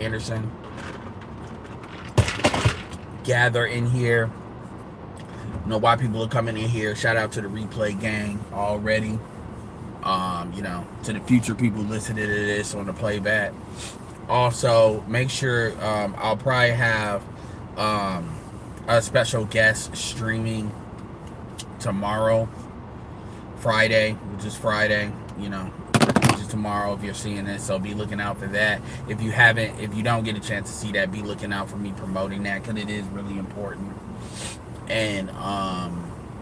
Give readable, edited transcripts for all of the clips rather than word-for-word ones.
Anderson gather in here. You know why people are coming in here. Shout out to the replay gang already. To the future people listening to this on the playback. Also, make sure I'll probably have a special guest streaming tomorrow, Friday, which is Friday. Which is tomorrow if you're seeing this. So be looking out for that. If you don't get a chance to see that, be looking out for me promoting that because it is really important. And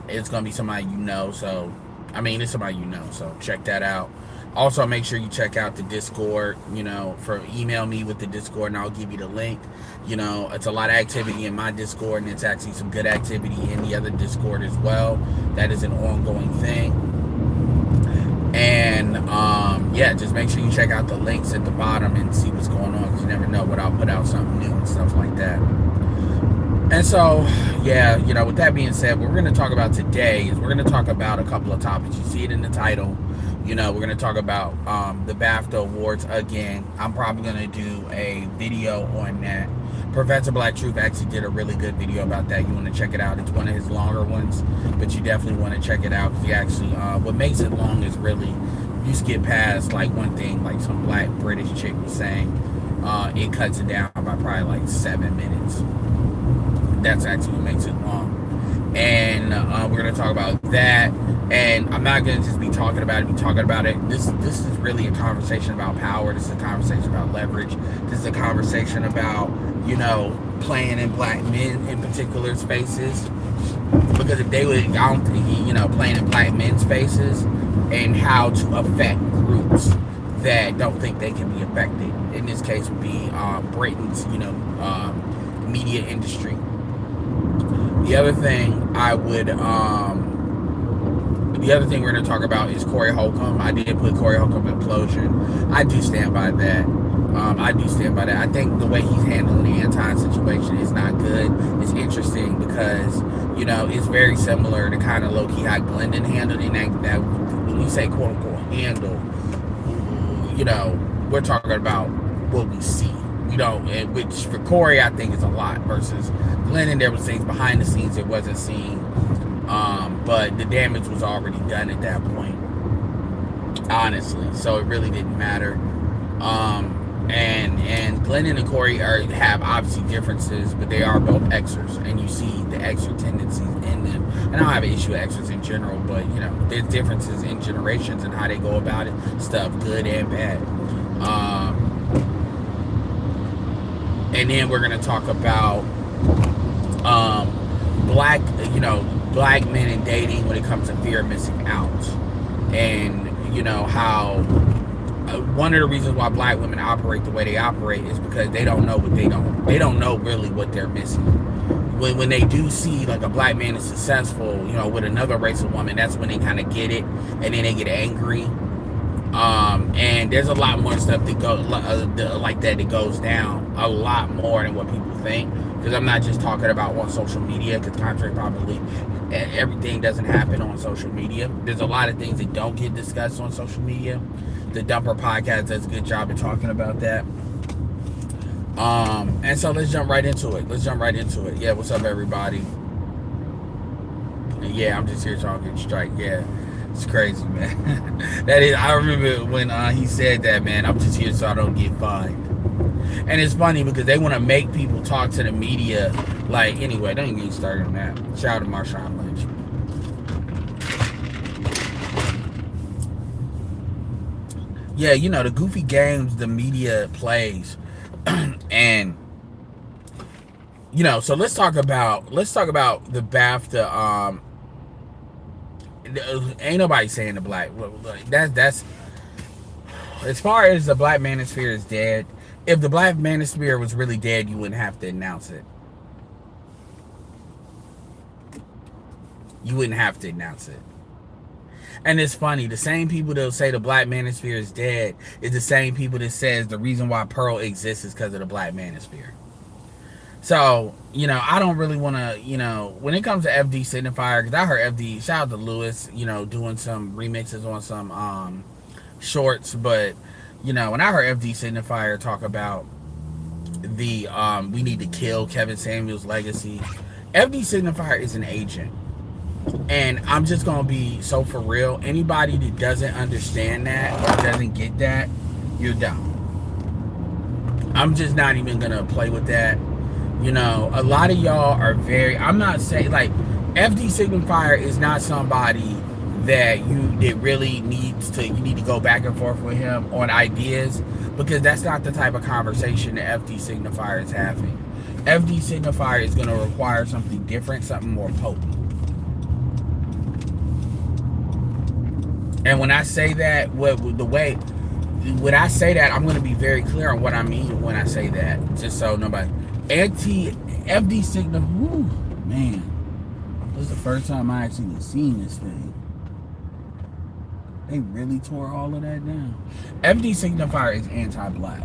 it's gonna be somebody you know. So it's somebody you know. So check that out. Also, make sure you check out the Discord. Email me with the Discord, and I'll give you the link. It's a lot of activity in my Discord, and it's actually some good activity in the other Discord as well. That is an ongoing thing. And just make sure you check out the links at the bottom and see what's going on, because you never know what I'll put out something new and stuff like that. And so, with that being said, what we're going to talk about today is we're going to talk about a couple of topics. You see it in the title. We're going to talk about the BAFTA Awards again. I'm probably going to do a video on that. Professor Black Truth actually did a really good video about that. You want to check it out. It's one of his longer ones, but you definitely want to check it out because he actually, what makes it long is really, you skip past like one thing, like some black British chick was saying, it cuts it down by probably like 7 minutes. That's actually what makes it long. And we're going to talk about that. And I'm not going to just be talking about it. This is really a conversation about power. This is a conversation about leverage. This is a conversation about, playing in black men in particular spaces. Because if they would, playing in black men's spaces and how to affect groups that don't think they can be affected. In this case would be Britain's, media industry. The other thing we're going to talk about is Corey Holcomb. I did put Corey Holcomb implosion. I do stand by that. I think the way he's handling the Anton situation is not good. It's interesting because, it's very similar to kind of low-key how Glendon handled it. And that when we say quote-unquote handle, we're talking about what we see. Which for Corey, I think is a lot versus Glendon. There was things behind the scenes it wasn't seen. But the damage was already done at that point, honestly. So it really didn't matter. And Glendon and Corey have obviously differences, but they are both Xers, and you see the Xer tendencies in them. And I don't have an issue with Xers in general, but there's differences in generations and how they go about it, stuff good and bad. And then we're gonna talk about black men and dating when it comes to fear of missing out, and how one of the reasons why black women operate the way they operate is because they don't know what they don't know really what they're missing. When they do see like a black man is successful, with another race of woman, that's when they kind of get it, and then they get angry. And there's a lot more stuff that goes like that goes down a lot more than what people think. Because I'm not just talking about on social media, because contrary probably everything doesn't happen on social media. There's a lot of things that don't get discussed on social media. The Dumper podcast does a good job of talking about that. And so let's jump right into it. Yeah, what's up, everybody? And yeah, I'm just here talking strike. Yeah, it's crazy, man. That is, I remember when he said that, man. I'm just here so I don't get fined. And it's funny because they want to make people talk to the media. Like, anyway, don't even get started on that. Shout out to Marshawn Lynch. Yeah, the goofy games the media plays. And so let's talk about the BAFTA. Ain't nobody saying the black. That's as far as the black manosphere is dead. If the black manosphere was really dead, you wouldn't have to announce it. And it's funny, the same people that say the black manosphere is dead is the same people that says the reason why Pearl exists is because of the black manosphere. So, I don't really want to, when it comes to FD Signifier, because I heard FD, shout out to Lewis, doing some remixes on some shorts, but, when I heard FD Signifier talk about we need to kill Kevin Samuels legacy. FD signifier is an agent. And I'm just gonna be so for real. Anybody that doesn't understand that or doesn't get that, you're dumb. I'm just not even gonna play with that. You know, a lot of y'all are I'm not saying like FD signifier is not somebody that really needs to, you need to go back and forth with him on ideas, because that's not the type of conversation that FD signifier is having. FD signifier is going to require something different, something more potent. And when I say that, when I say that, I'm going to be very clear on what I mean when I say that, just so nobody. FD signifier, man, this is the first time I actually seen this thing. They really tore all of that down. FD signifier is anti-black.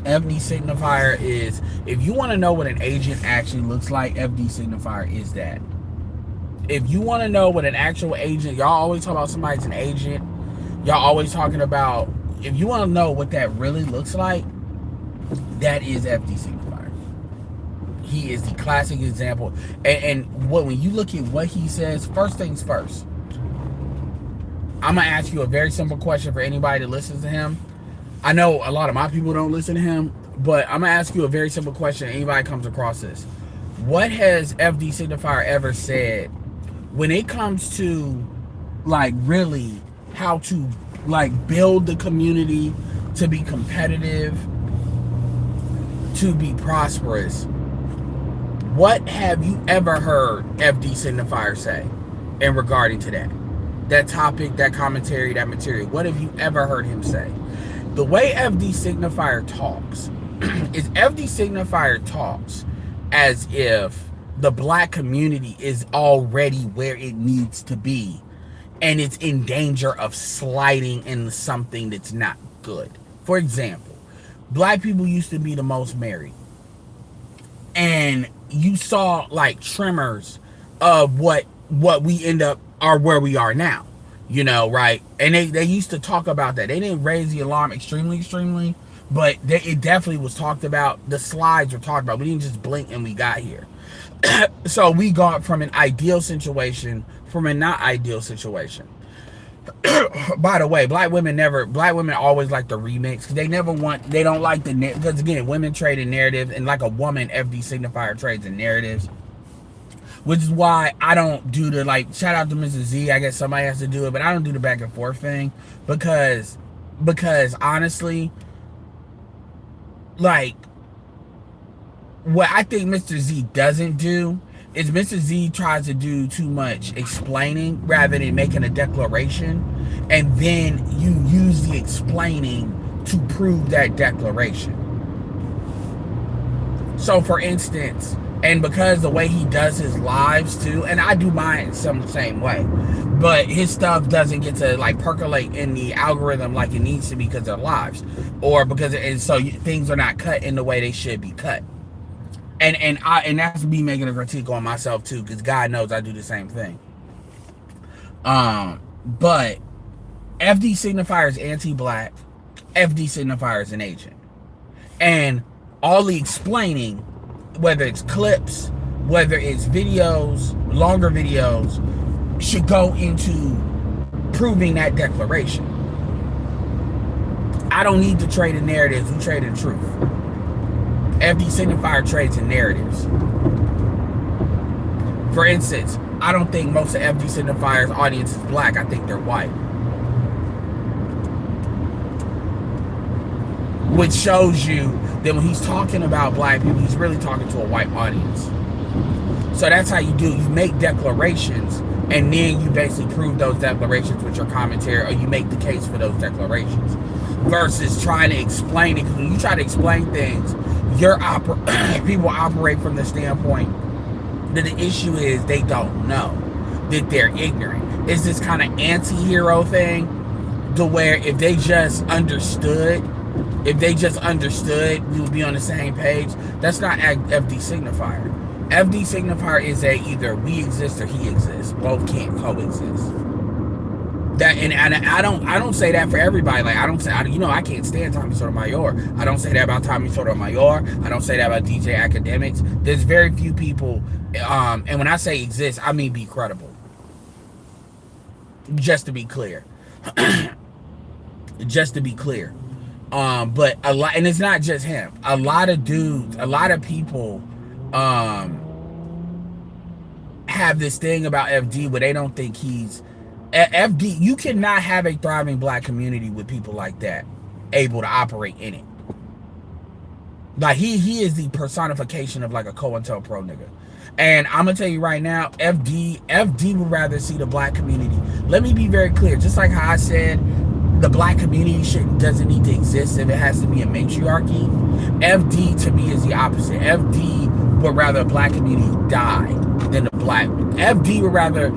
FD signifier is, if you want to know what an agent actually looks like, FD signifier is that. If you want to know what an actual agent, y'all always talk about somebody's an agent. Y'all always talking about, if you want to know what that really looks like, that is FD signifier. He is the classic example. And when you look at what he says, first things first, I'm going to ask you a very simple question for anybody that listens to him. I know a lot of my people don't listen to him, but I'm going to ask you a very simple question. Anybody comes across this. What has FD signifier ever said when it comes to, like, really how to, like, build the community to be competitive, to be prosperous? What have you ever heard FD signifier say in regarding to that? That topic, that commentary, that material. What have you ever heard him say? The way FD signifier talks is FD signifier talks as if the black community is already where it needs to be, and it's in danger of sliding into something that's not good. For example, black people used to be the most married, and you saw like tremors of what we end up are where we are now, you know, right? And they used to talk about that. They didn't raise the alarm extremely, but it definitely was talked about. The slides were talked about. We didn't just blink and we got here. So we got from an ideal situation from a not ideal situation. By the way, black women always like the remix, because they don't like because again, women trade in narrative, and like a woman, FD signifier trades in narratives. Which is why I don't do the, like, shout out to Mrs. Z. I guess somebody has to do it, but I don't do the back and forth thing because honestly, like, what I think Mr. Z doesn't do is Mr. Z tries to do too much explaining rather than making a declaration, and then you use the explaining to prove that declaration. So, for instance, and because the way he does his lives too, and I do mine some same way, but his stuff doesn't get to like percolate in the algorithm like it needs to because they're lives, or because things are not cut in the way they should be cut. And that's me making a critique on myself too, because God knows I do the same thing. But FD signifier is anti-black. FD signifier is an agent, and all the explaining, whether it's clips, whether it's videos, longer videos, should go into proving that declaration. I don't need to trade in narratives. We trade in truth. FD signifier trades in narratives. For instance, I don't think most of FD signifier's audience is black. I think they're white. Which shows you that when he's talking about black people, he's really talking to a white audience. So that's how you do. You make declarations, and then you basically prove those declarations with your commentary, or you make the case for those declarations, versus trying to explain it. Because when you try to explain things, people operate from the standpoint that the issue is they don't know, that they're ignorant. It's this kind of anti-hero thing, to where if they just understood, we would be on the same page. That's not FD signifier. FD signifier is either we exist or he exists. Both can't coexist. That and I don't say that for everybody. Like I don't say I can't stand Tommy Sotomayor. I don't say that about Tommy Sotomayor. I don't say that about DJ Academics. There's very few people, and when I say exist, I mean be credible. Just to be clear, just to be clear. But a lot, and it's not just him. A lot of dudes, a lot of people, have this thing about FD where they don't think he's FD. You cannot have a thriving black community with people like that able to operate in it. Like he is the personification of like a COINTELPRO nigga. And I'm gonna tell you right now, FD would rather see the black community. Let me be very clear. Just like how I said, the black community doesn't need to exist if it has to be a matriarchy. FD to me is the opposite. FD would rather a black community die than the black. FD would rather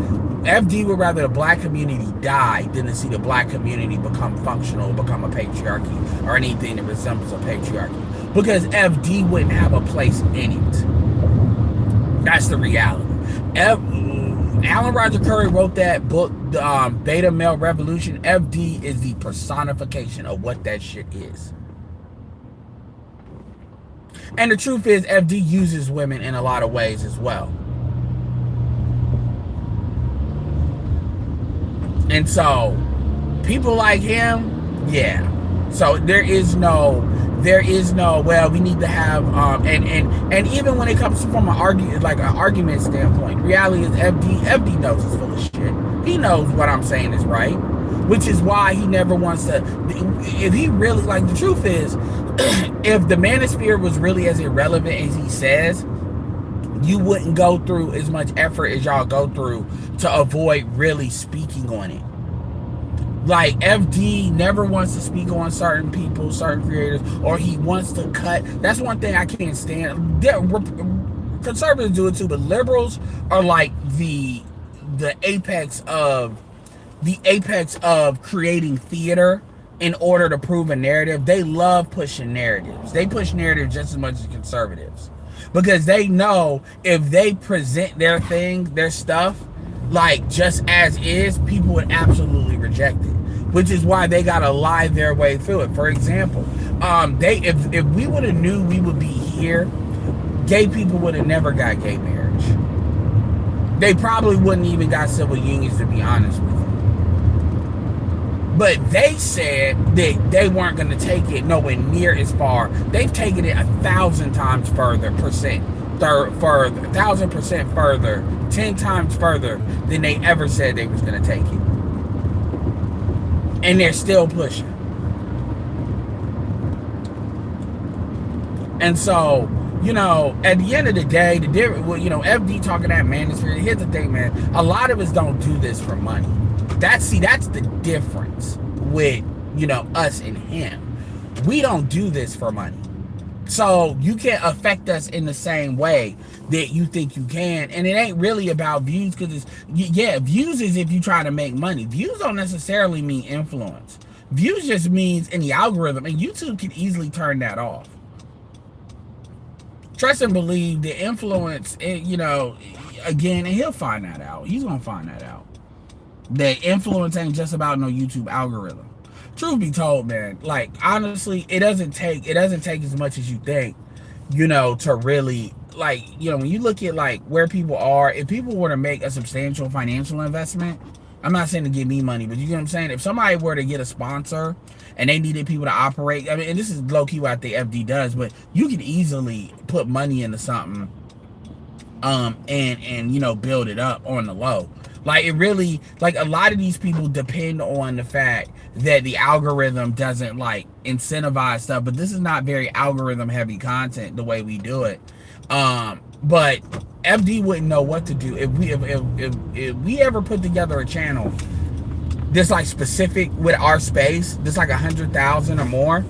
the black community die than to see the black community become functional, become a patriarchy, or anything that resembles a patriarchy. Because FD wouldn't have a place in it. That's the reality. Alan Roger Curry wrote that book, the Beta Male Revolution. FD is the personification of what that shit is. And the truth is, FD uses women in a lot of ways as well. And so, people like him, yeah. So there is no, well, we need to have, and even when it comes from an argument standpoint, the reality is FD knows he's full of shit. He knows what I'm saying is right, which is why he never wants to, if he really, like, the truth is, if the manosphere was really as irrelevant as he says, you wouldn't go through as much effort as y'all go through to avoid really speaking on it. Like, FD never wants to speak on certain people, certain creators, or he wants to cut. That's one thing I can't stand. Conservatives do it too, but liberals are like the apex of creating theater in order to prove a narrative. They love pushing narratives. They push narratives just as much as conservatives, because they know if they present their thing, their stuff, like just as is, people would absolutely reject it, which is why they gotta lie their way through it. For example, if we would have knew we would be here, gay people would have never got gay marriage. They probably wouldn't even got civil unions, to be honest with you. But they said that they weren't going to take it nowhere near as far. They've taken it 1,000 times further, 1,000% further, 10 times further than they ever said they was going to take it. And they're still pushing. And so, you know, at the end of the day, FD talking that manosphere. Here's the thing, man. A lot of us don't do this for money. That's the difference with, us and him. We don't do this for money. So you can't affect us in the same way that you think you can. And it ain't really about views, because views is if you try to make money. Views don't necessarily mean influence. Views just means in the algorithm, and YouTube can easily turn that off. Trust and believe the influence, again, and he'll find that out. He's going to find that out. That influence ain't just about no YouTube algorithm. Truth be told, man, like, honestly, it doesn't take as much as you think, to really, like, when you look at, like, where people are, if people were to make a substantial financial investment, I'm not saying to give me money, but you get what I'm saying? If somebody were to get a sponsor and they needed people to operate, I mean, and this is low-key what I think FD does, but you can easily put money into something, and build it up on the low. Like, it really, like, a lot of these people depend on the fact that the algorithm doesn't, like, incentivize stuff, but this is not very algorithm heavy content the way we do it. But FD wouldn't know what to do if we ever put together a channel that's like specific with our space, that's like 100,000 or more,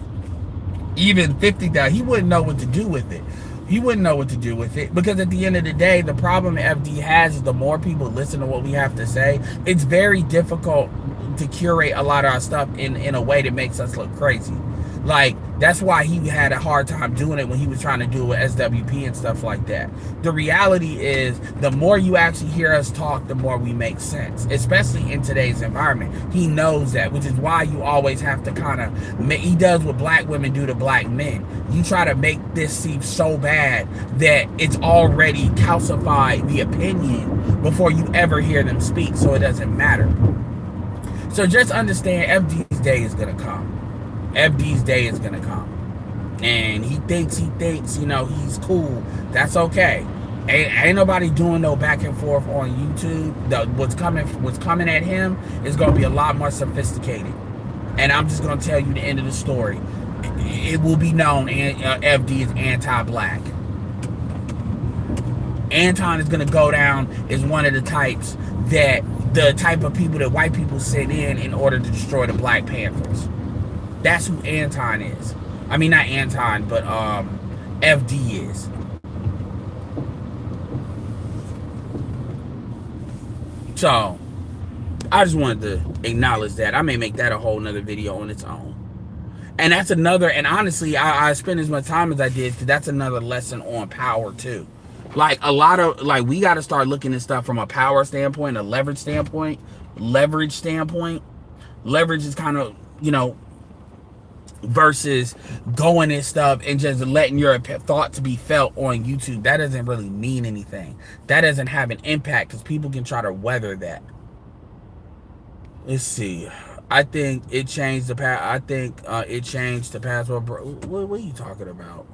even 50,000. He wouldn't know what to do with it. He wouldn't know what to do with it, because at the end of the day, the problem FD has is the more people listen to what we have to say, it's very difficult to curate a lot of our stuff in a way that makes us look crazy. Like, That's why he had a hard time doing it when he was trying to do it with SWP and stuff like that. The reality is, the more you actually hear us talk, the more we make sense, especially in today's environment. He knows that, which is why you always have to kind of, he does what black women do to black men. You try to make this seem so bad that it's already calcified the opinion before you ever hear them speak, so it doesn't matter. So just understand, FD's day is going to come. FD's day is gonna come, and he thinks, you know, he's cool. That's okay. Ain't nobody doing no back and forth on YouTube. What's coming at him is gonna be a lot more sophisticated. And I'm just gonna tell you the end of the story. It will be known, and FD is anti-black. Anton is gonna go down as one of the types that the type of people that white people sent in order to destroy the Black Panthers. That's who Anton is. I mean, not Anton, but FD is. So, I just wanted to acknowledge that. I may make that a whole nother video on its own. And that's another, and honestly, I spend as much time as I did, because that's another lesson on power too. Like, a lot of, like, we got to start looking at stuff from a power standpoint, a leverage standpoint. Leverage is kind of, you know, versus going and stuff and just letting your thoughts be felt on YouTube. That doesn't really mean anything. That doesn't have an impact, because people can try to weather that. Let's see. I think it changed the it changed the password. What are you talking about?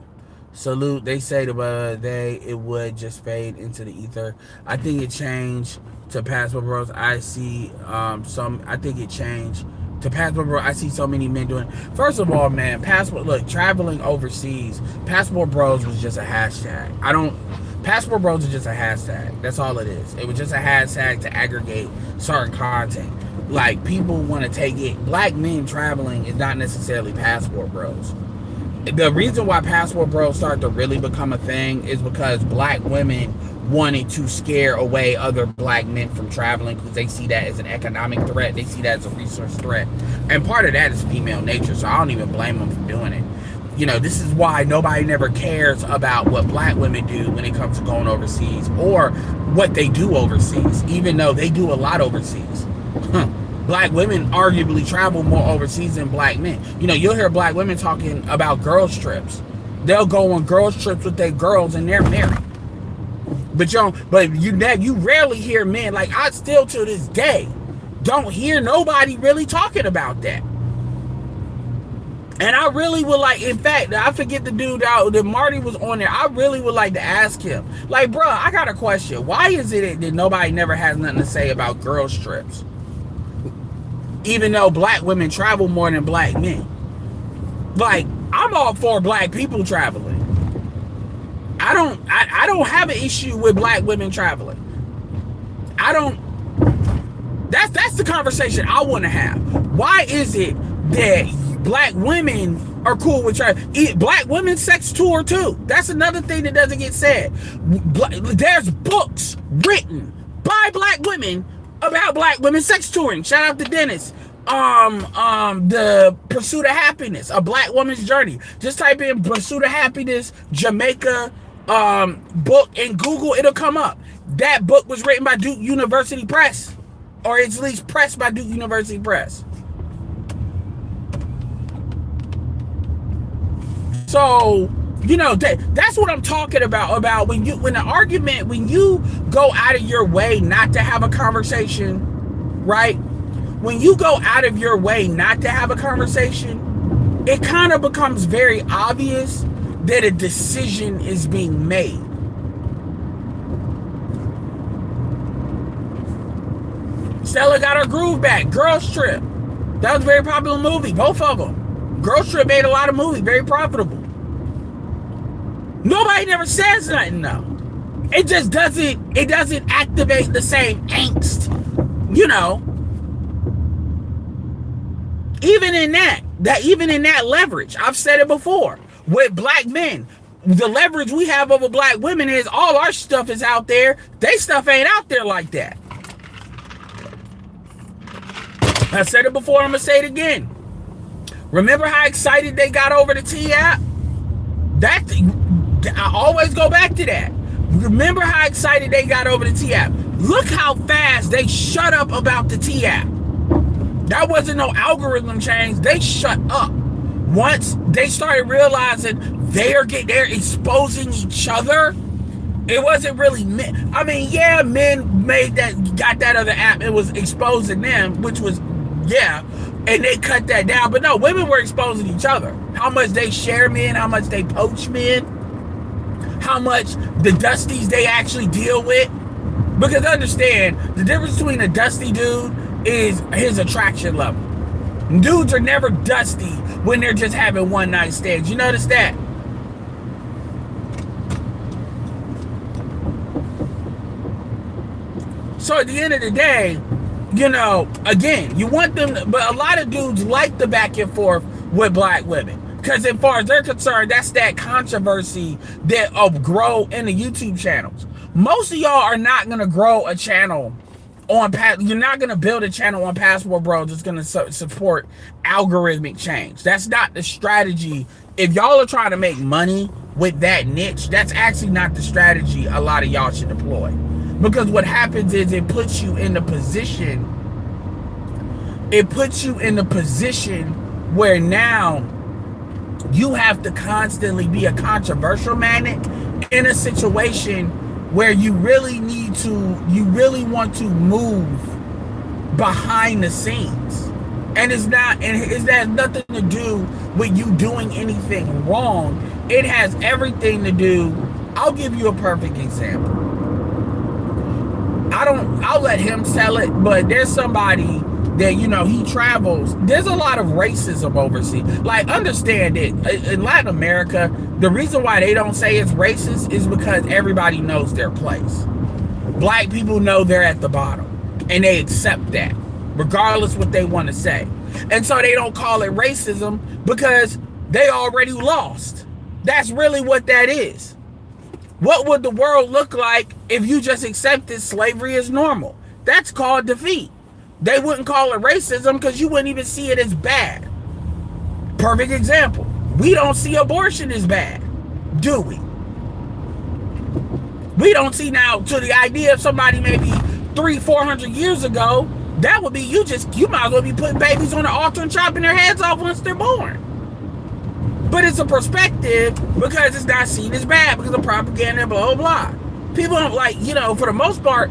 Salute. They say it would just fade into the ether. I think it changed to Passport Bros. I see I think it changed to Passport Bros. I see so many men doing. First of all, man, traveling overseas, Passport Bros was just a hashtag. Passport Bros is just a hashtag. That's all it is. It was just a hashtag to aggregate certain content. Like, people want to take it. Black men traveling is not necessarily Passport Bros. The reason why Passport Bros started to really become a thing is because black women wanted to scare away other black men from traveling, because they see that as an economic threat. They see that as a resource threat. And part of that is female nature, so I don't even blame them for doing it. You know, this is why nobody never cares about what black women do when it comes to going overseas, or what they do overseas, even though they do a lot overseas. Black women arguably travel more overseas than black men. You know, you'll hear black women talking about girls' trips. They'll go on girls' trips with their girls and they're married. But you rarely hear men, like, I still to this day don't hear nobody really talking about that. And I really would like, in fact, I forget the dude that Marty was on there. I really would like to ask him, like, bro, I got a question. Why is it that nobody never has nothing to say about girls' trips? Even though black women travel more than black men. Like, I'm all for black people traveling. I don't have an issue with black women traveling. That's the conversation I want to have. Why is it that black women are cool with traveling? Black women sex tour too. That's another thing that doesn't get said. There's books written by black women about black women sex touring. Shout out to Dennis. The Pursuit of Happiness, a black woman's journey. Just type in Pursuit of Happiness Jamaica book in Google, it'll come up. That book was written by Duke University Press, or it's at least pressed by Duke University Press. So, you know, that's what I'm talking about when you go out of your way not to have a conversation, right? When you go out of your way not to have a conversation, it kind of becomes very obvious that a decision is being made. Stella got her groove back. Girls Trip. That was a very popular movie. Both of them. Girls Trip made a lot of movies. Very profitable. Nobody never says nothing though. It just doesn't activate the same angst. You know. Even in that leverage, I've said it before, with black men, the leverage we have over black women is all our stuff is out there. They stuff ain't out there like that. I said it before, I'm gonna say it again. Remember how excited they got over the T-app? That I always go back to that. Remember how excited they got over the T-app. Look how fast they shut up about the T-app. That wasn't no algorithm change. They shut up. Once they started realizing they're exposing each other, it wasn't really men. I mean, yeah, men got that other app. It was exposing them, which was, yeah, and they cut that down. But no, women were exposing each other. How much they share men, how much they poach men, how much the dusties they actually deal with. Because understand, the difference between a dusty dude is his attraction level. Dudes are never dusty when they're just having one night stands. You notice that? So at the end of the day, you know, again, you want them to, but a lot of dudes like the back and forth with black women. Because as far as they're concerned, that's that controversy that grow in the YouTube channels. Most of y'all are not going to grow a channel on, you're not going to build a channel on Passport Bro that's going to support algorithmic change. That's not the strategy. If y'all are trying to make money with that niche, that's actually not the strategy a lot of y'all should deploy. Because what happens is it puts you in the position where now you have to constantly be a controversial magnet in a situation where you really want to move behind the scenes. And it has nothing to do with you doing anything wrong. It has everything to do, I'll give you a perfect example. I'll let him tell it, but there's somebody that, you know, he travels. There's a lot of racism overseas. Like, understand it, in Latin America, the reason why they don't say it's racist is because everybody knows their place. Black people know they're at the bottom, and they accept that, regardless what they want to say. And so they don't call it racism because they already lost. That's really what that is. What would the world look like if you just accepted slavery as normal? That's called defeat. They wouldn't call it racism because you wouldn't even see it as bad. Perfect example. We don't see abortion as bad, do we? We don't see now, to the idea of somebody maybe 300-400 years ago, that would be you might as well be putting babies on the altar and chopping their heads off once they're born. But it's a perspective because it's not seen as bad because of propaganda, blah, blah, blah. People don't, like, you know, for the most part,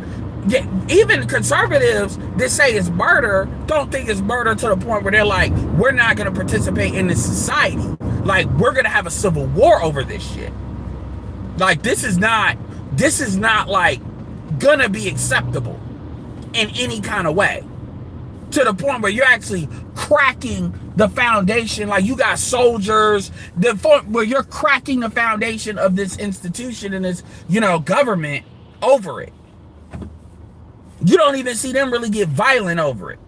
even conservatives that say it's murder don't think it's murder to the point where they're like, we're not going to participate in this society. Like, we're going to have a civil war over this shit. Like, this is not like going to be acceptable in any kind of way. To the point where you're actually cracking the foundation, like you got soldiers, where you're cracking the foundation of this institution and this, you know, government over it. You don't even see them really get violent over it.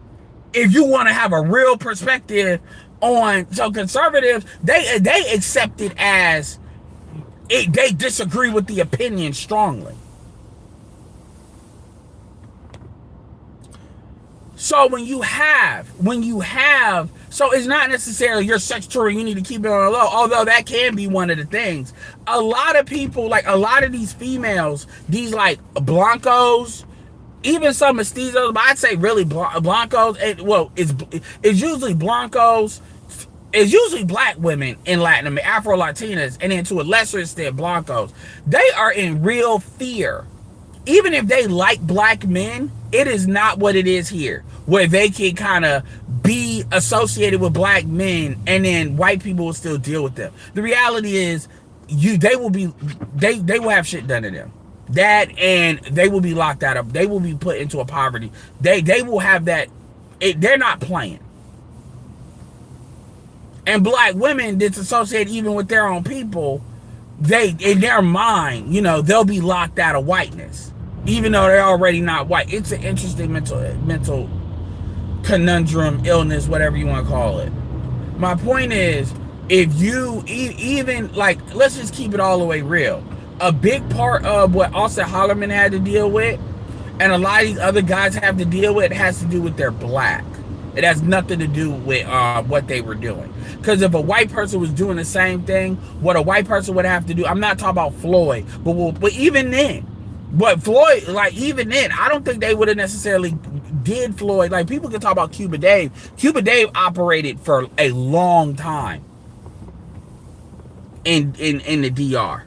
If you want to have a real perspective on, so conservatives, they accept it as they disagree with the opinion strongly. So when you have, so it's not necessarily your sex tour, you need to keep it on the low, although that can be one of the things. A lot of people, like a lot of these females, these like blancos, even some mestizos, but I'd say really blancos, it's usually blancos, it's usually black women in Latin America, Afro-Latinas, and then to a lesser extent blancos. They are in real fear. Even if they like black men, it is not what it is here, where they can kind of be associated with black men and then white people will still deal with them. The reality is they will have shit done to them. That, and they will be locked out of, they will be put into a poverty. They will have that, they're not playing. And black women that's associated even with their own people, in their mind, you know, they'll be locked out of whiteness, even though they're already not white. It's an interesting mental conundrum, illness, whatever you want to call it. My point is, if you even, like, let's just keep it all the way real. A big part of what Austin Hollerman had to deal with, and a lot of these other guys have to deal with, has to do with their black. It has nothing to do with what they were doing. Because if a white person was doing the same thing, what a white person would have to do, I'm not talking about Floyd, but even then, but Floyd, like even then, I don't think they would have necessarily did Floyd. Like people can talk about Cuba Dave. Cuba Dave operated for a long time in the DR.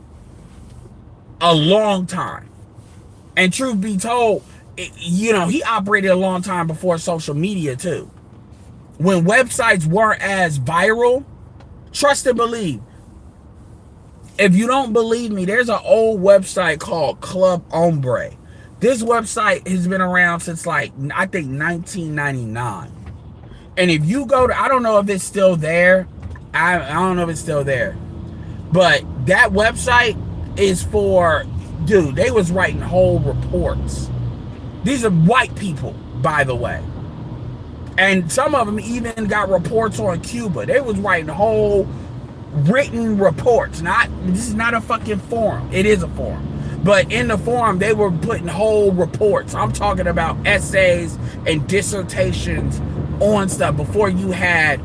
A long time. And truth be told, you know, he operated a long time before social media too. When websites weren't as viral, trust and believe. If you don't believe me, there's an old website called Club Hombre. This website has been around since like, I think 1999. And if you go to, I don't know if it's still there. I don't know if it's still there. But that website is for, dude, they was writing whole reports. These are white people, by the way. And some of them even got reports on Cuba. They was writing whole written reports. This is not a fucking forum. It is a forum. But in the forum, they were putting whole reports. I'm talking about essays and dissertations on stuff before you had,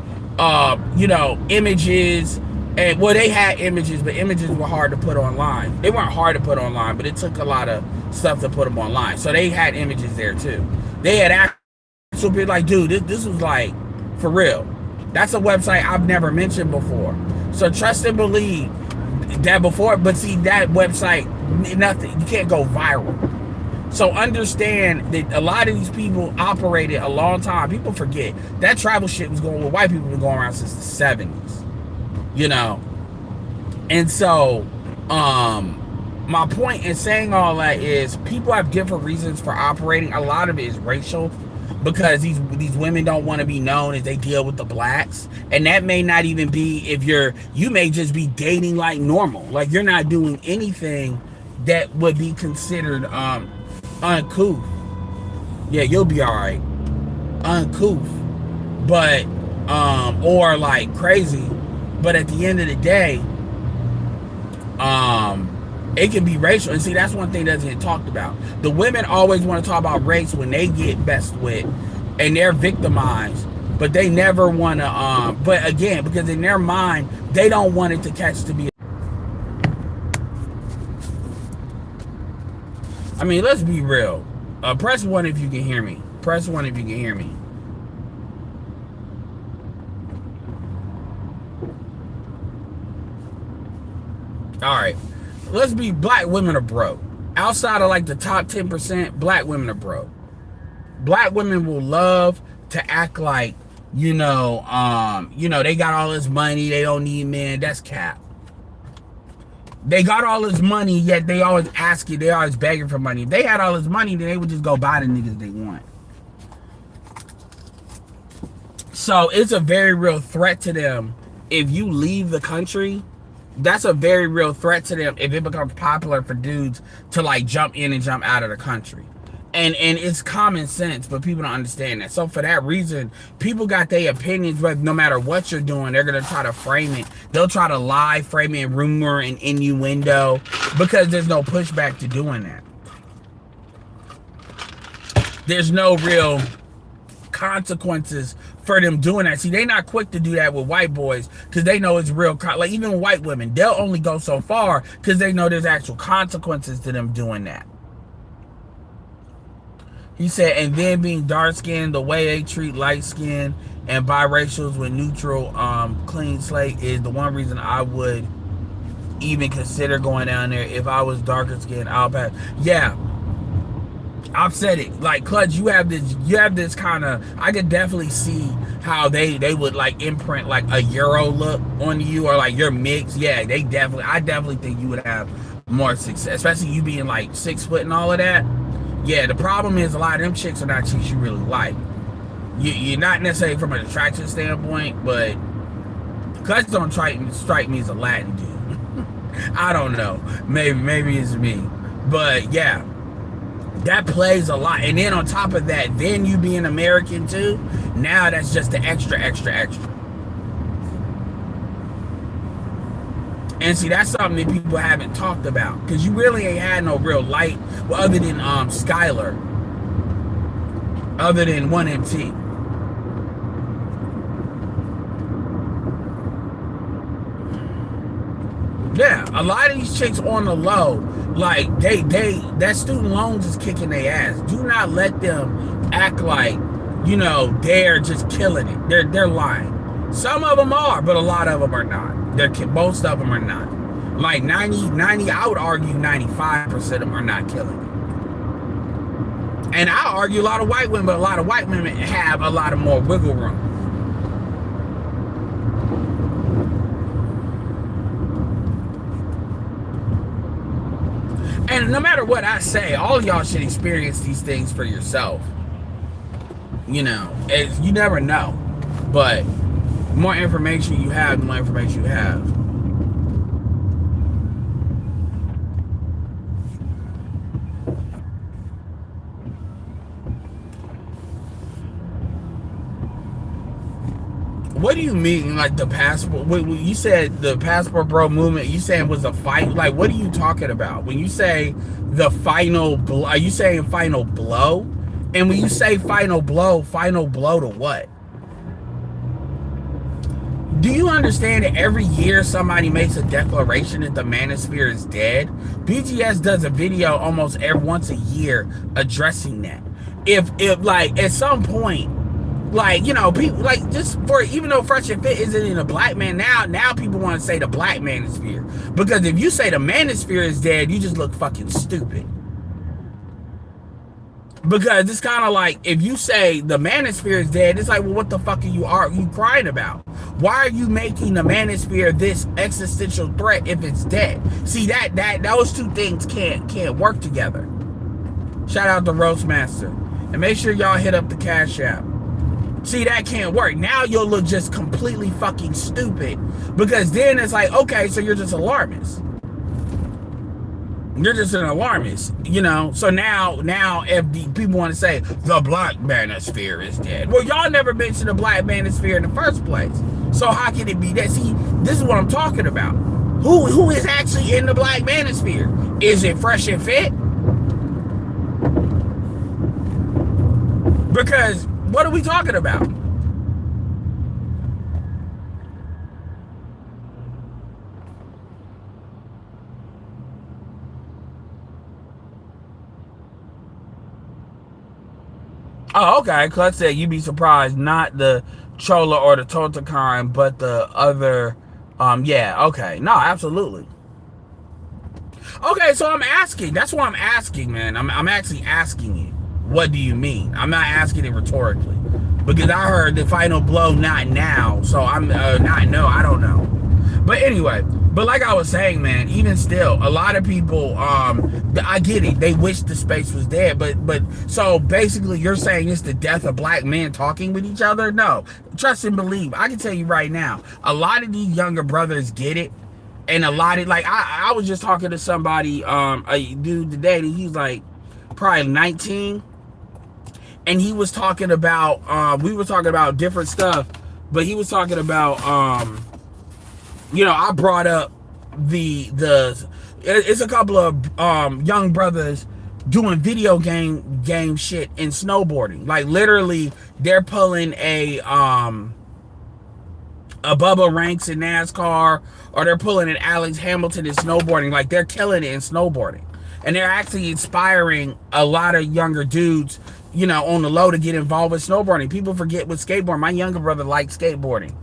you know, images. And well, they had images, but images were hard to put online. They weren't hard to put online, but it took a lot of stuff to put them online. So they had images there too. They had actual people like, dude, this was like, for real. That's a website I've never mentioned before. So trust and believe that before, but see that website, nothing, you can't go viral. So understand that a lot of these people operated a long time. People forget that travel shit was going, well, white people been going around since the 70s. You know, and so my point in saying all that is people have different reasons for operating. A lot of it is racial, because these women don't want to be known as they deal with the blacks, and that may not even be, if you may just be dating like normal, like you're not doing anything that would be considered uncouth. Yeah, you'll be all right. Uncouth, but or like crazy. But at the end of the day, it can be racial. And see, that's one thing that doesn't get talked about. The women always want to talk about race when they get messed with and they're victimized. But they never want to, but again, because in their mind, they don't want it to catch to be. I mean, let's be real. Press 1 if you can hear me. Press 1 if you can hear me. All right, let's be, black women are broke. Outside of like the top 10%, black women are broke. Black women will love to act like, you know, they got all this money, they don't need men. That's cap. They got all this money, yet they always ask you, they always begging for money. If they had all this money, then they would just go buy the niggas they want. So it's a very real threat to them if you leave the country. That's a very real threat to them if it becomes popular for dudes to like jump in and jump out of the country. And it's common sense, but people don't understand that. So for that reason, people got their opinions, but no matter what you're doing, they're going to try to frame it. They'll try to lie, frame it, rumor, and innuendo, because there's no pushback to doing that. There's no real consequences for them doing that. See, they're not quick to do that with white boys, because they know it's real. Like even white women, they'll only go so far because they know there's actual consequences to them doing that. He said, and then being dark skinned, the way they treat light skinned and biracials with neutral, clean slate is the one reason I would even consider going down there. If I was darker skinned, I'll pass. Yeah, I've said it. Like, Clutch, you have this kind of, I could definitely see how they would like imprint like a Euro look on you, or like your mix. Yeah, I definitely think you would have more success, especially you being like 6 foot and all of that. Yeah, the problem is a lot of them chicks are not chicks you really like. You're not necessarily from an attraction standpoint, but Clutch don't strike me as a Latin dude. I don't know. Maybe it's me. But yeah, that plays a lot. And then on top of that, then you being American too, now that's just the extra. And see, that's something that people haven't talked about, because you really ain't had no real light, well, other than Skylar, other than 1MT. Yeah, a lot of these chicks on the low, like that student loans is kicking their ass. Do not let them act like, you know, they're just killing it. They're lying. Some of them are, but a lot of them are not. Most of them are not. Like 90, I would argue 95% of them are not killing it. And I argue a lot of white women, but a lot of white women have a lot of more wiggle room. And no matter what I say, all of y'all should experience these things for yourself. You know, you never know. But the more information you have, the more information you have. What do you mean, like the passport? You said the passport bro movement, you saying was a fight? Like, what are you talking about? When you say the final blow, are you saying final blow? And when you say final blow to what? Do you understand that every year somebody makes a declaration that the manosphere is dead? BGS does a video almost once a year addressing that. If like at some point, like, you know, people like, just for, even though Fresh and Fit isn't in a black man now people want to say the black manosphere, because if you say the manosphere is dead, you just look fucking stupid. Because it's kind of like, if you say the manosphere is dead, it's like, well, what the fuck are you crying about? Why are you making the manosphere this existential threat if it's dead? See, those two things can't work together. Shout out to Roastmaster, and make sure y'all hit up the Cash App. See, that can't work. Now you'll look just completely fucking stupid, because then it's like, okay, so you're just alarmist. You're just an alarmist, you know? So now if the people want to say the black manosphere is dead, well, y'all never mentioned the black manosphere in the first place. So how can it be that? See, this is what I'm talking about. Who is actually in the black manosphere? Is it Fresh and Fit? Because what are we talking about? Oh, okay. Clutch said you'd be surprised, not the Chola or the Totakan, but the other. Yeah, okay. No, absolutely. Okay, so I'm asking. That's what I'm asking, man. I'm actually asking you. What do you mean? I'm not asking it rhetorically, because I heard the final blow, not now. So I'm not no. I don't know. But anyway, but like I was saying, man, even still, a lot of people, I get it. They wish the space was dead, but so basically you're saying it's the death of black men talking with each other? No, trust and believe. I can tell you right now, a lot of these younger brothers get it. And a lot of, like, I was just talking to somebody, a dude today, and he's like probably 19. And he was talking about, we were talking about different stuff, but he was talking about, you know, I brought up it's a couple of young brothers doing video game shit and snowboarding. Like, literally, they're pulling a Bubba Ranks in NASCAR, or they're pulling an Alex Hamilton in snowboarding. Like, they're killing it in snowboarding. And they're actually inspiring a lot of younger dudes, you know, on the low, to get involved with snowboarding. People forget with skateboarding. My younger brother liked skateboarding.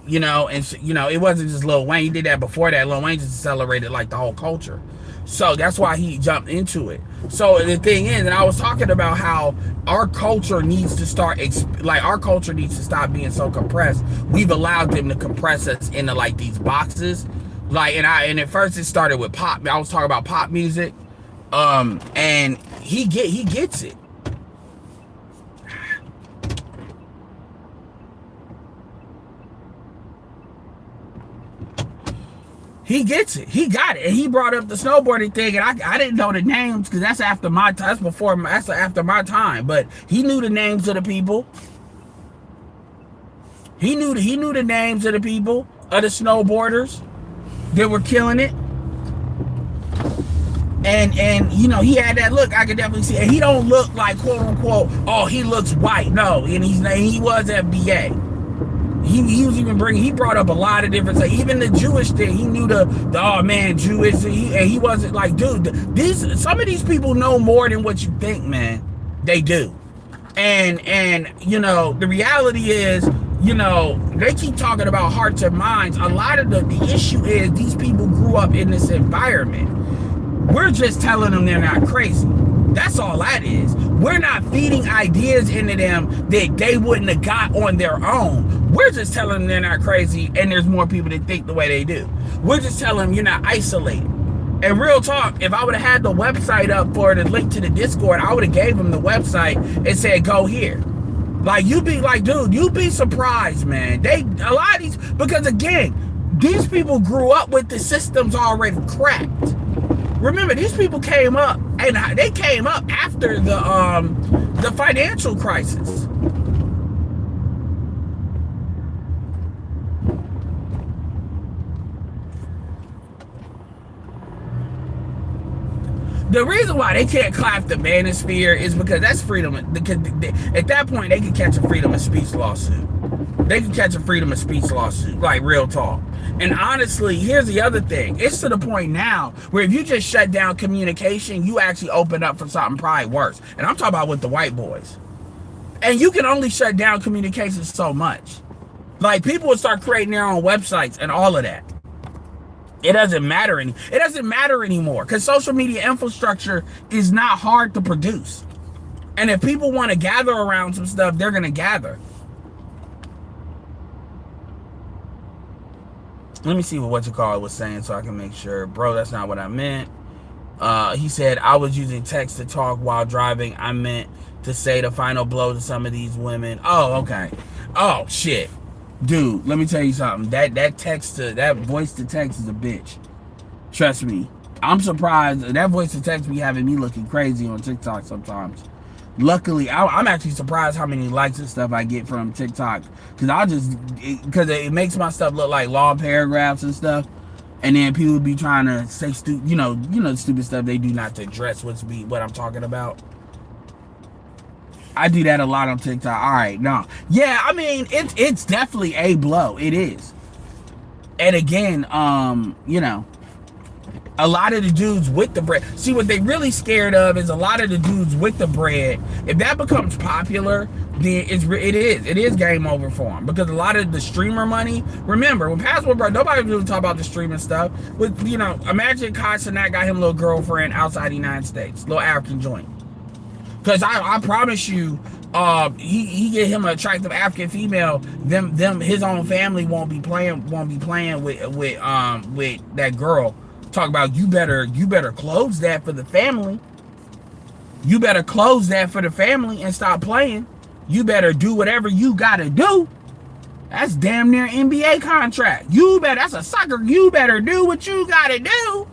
You know, and you know, it wasn't just Lil Wayne. He did that before that. Lil Wayne just accelerated like the whole culture. So that's why he jumped into it. So the thing is, and I was talking about how our culture needs to start, our culture needs to stop being so compressed. We've allowed them to compress us into like these boxes. Like, and at first it started with pop. I was talking about pop music. And he gets it. He gets it. He got it. And he brought up the snowboarding thing, and I didn't know the names, because that's after my time. That's after my time. But he knew the names of the people. He knew the names of the people, of the snowboarders that were killing it. And you know, he had that look. I could definitely see. And he don't look like, quote unquote, oh, he looks white. No, and he was FBA. He was even he brought up a lot of different stuff. Even the Jewish thing, he knew the oh man, Jewish, and he wasn't like, dude, some of these people know more than what you think, man. They do. And you know, the reality is, you know, they keep talking about hearts and minds. A lot of the issue is these people grew up in this environment. We're just telling them they're not crazy. That's all that is. We're not feeding ideas into them that they wouldn't have got on their own. We're just telling them they're not crazy, and there's more people that think the way they do. We're just telling them you're not isolated. And real talk, if I would have had the website up for the link to the Discord, I would have gave them the website and said, go here. Like, you be like, dude, you'd be surprised, man. A lot of these, because again, these people grew up with the systems already cracked. Remember, these people came up, and they came up after the financial crisis. The reason why they can't clap the manosphere is because that's freedom. At that point, they can catch a freedom of speech lawsuit. They can catch a freedom of speech lawsuit, like real talk. And honestly, here's the other thing. It's to the point now where if you just shut down communication, you actually open up for something probably worse. And I'm talking about with the white boys. And you can only shut down communication so much. Like, people will start creating their own websites and all of that. It doesn't matter anymore because social media infrastructure is not hard to produce. And if people want to gather around some stuff, they're going to gather. Let me see what you call it was saying so I can make sure. Bro, that's not what I meant. He said, I was using text to talk while driving. I meant to say the final blow to some of these women. Oh, okay. Oh, shit. Dude, let me tell you something. That voice to text is a bitch. Trust me. I'm surprised. That voice to text be having me looking crazy on TikTok sometimes. Luckily, I'm actually surprised how many likes and stuff I get from TikTok. Because it makes my stuff look like long paragraphs and stuff. And then people be trying to say stupid stuff they do not to address what I'm talking about. I do that a lot on TikTok. All right, no. Yeah, I mean, it's definitely a blow. It is. And again, you know, a lot of the dudes with the bread. See, what they really scared of is a lot of the dudes with the bread. If that becomes popular, then it is game over for them. Because a lot of the streamer money, remember, when Passport Bro, nobody really talk about the streaming stuff. With, you know, imagine Kai Cenat got him a little girlfriend outside the United States, little African joint. Because I promise you, he get him an attractive African female. His own family won't be playing with that girl. Talk about you better close that for the family. You better close that for the family and stop playing. You better do whatever you gotta do. That's damn near NBA contract. That's a sucker. You better do what you gotta do.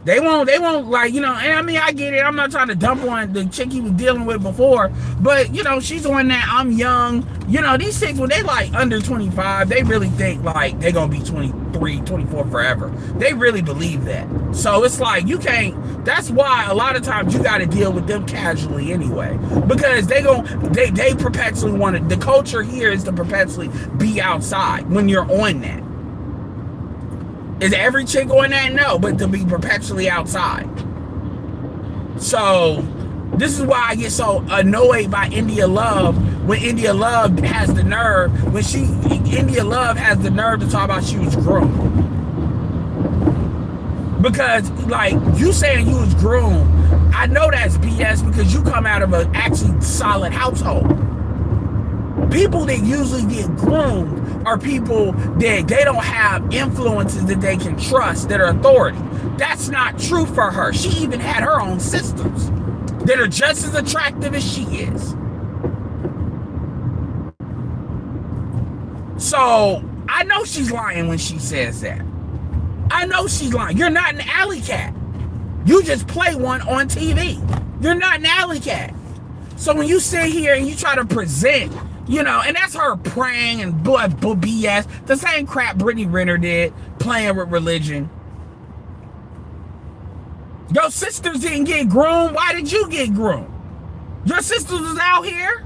They won't like, you know, and I mean, I get it. I'm not trying to dump on the chick he was dealing with before, but, you know, she's on that I'm young. You know, these chicks, when they like under 25, they really think like they're going to be 23, 24 forever. They really believe that. So it's like, you can't, that's why a lot of times you got to deal with them casually anyway, because they perpetually want to, the culture here is to perpetually be outside when you're on that. Is every chick on that? No, but to be perpetually outside. So this is why I get so annoyed by India Love when India Love has the nerve to talk about she was groomed. Because like you saying you was groomed, I know that's BS because you come out of an actually solid household. People that usually get groomed are people that they don't have influences that they can trust that are authority. That's not true for her. She even had her own systems that are just as attractive as she is. So I know she's lying when she says that. I know she's lying. You're not an alley cat. You just play one on TV. You're not an alley cat. So when you sit here and you try to present, you know, and that's her praying and BS, the same crap Brittany Renner did, playing with religion. Your sisters didn't get groomed. Why did you get groomed? Your sisters was out here.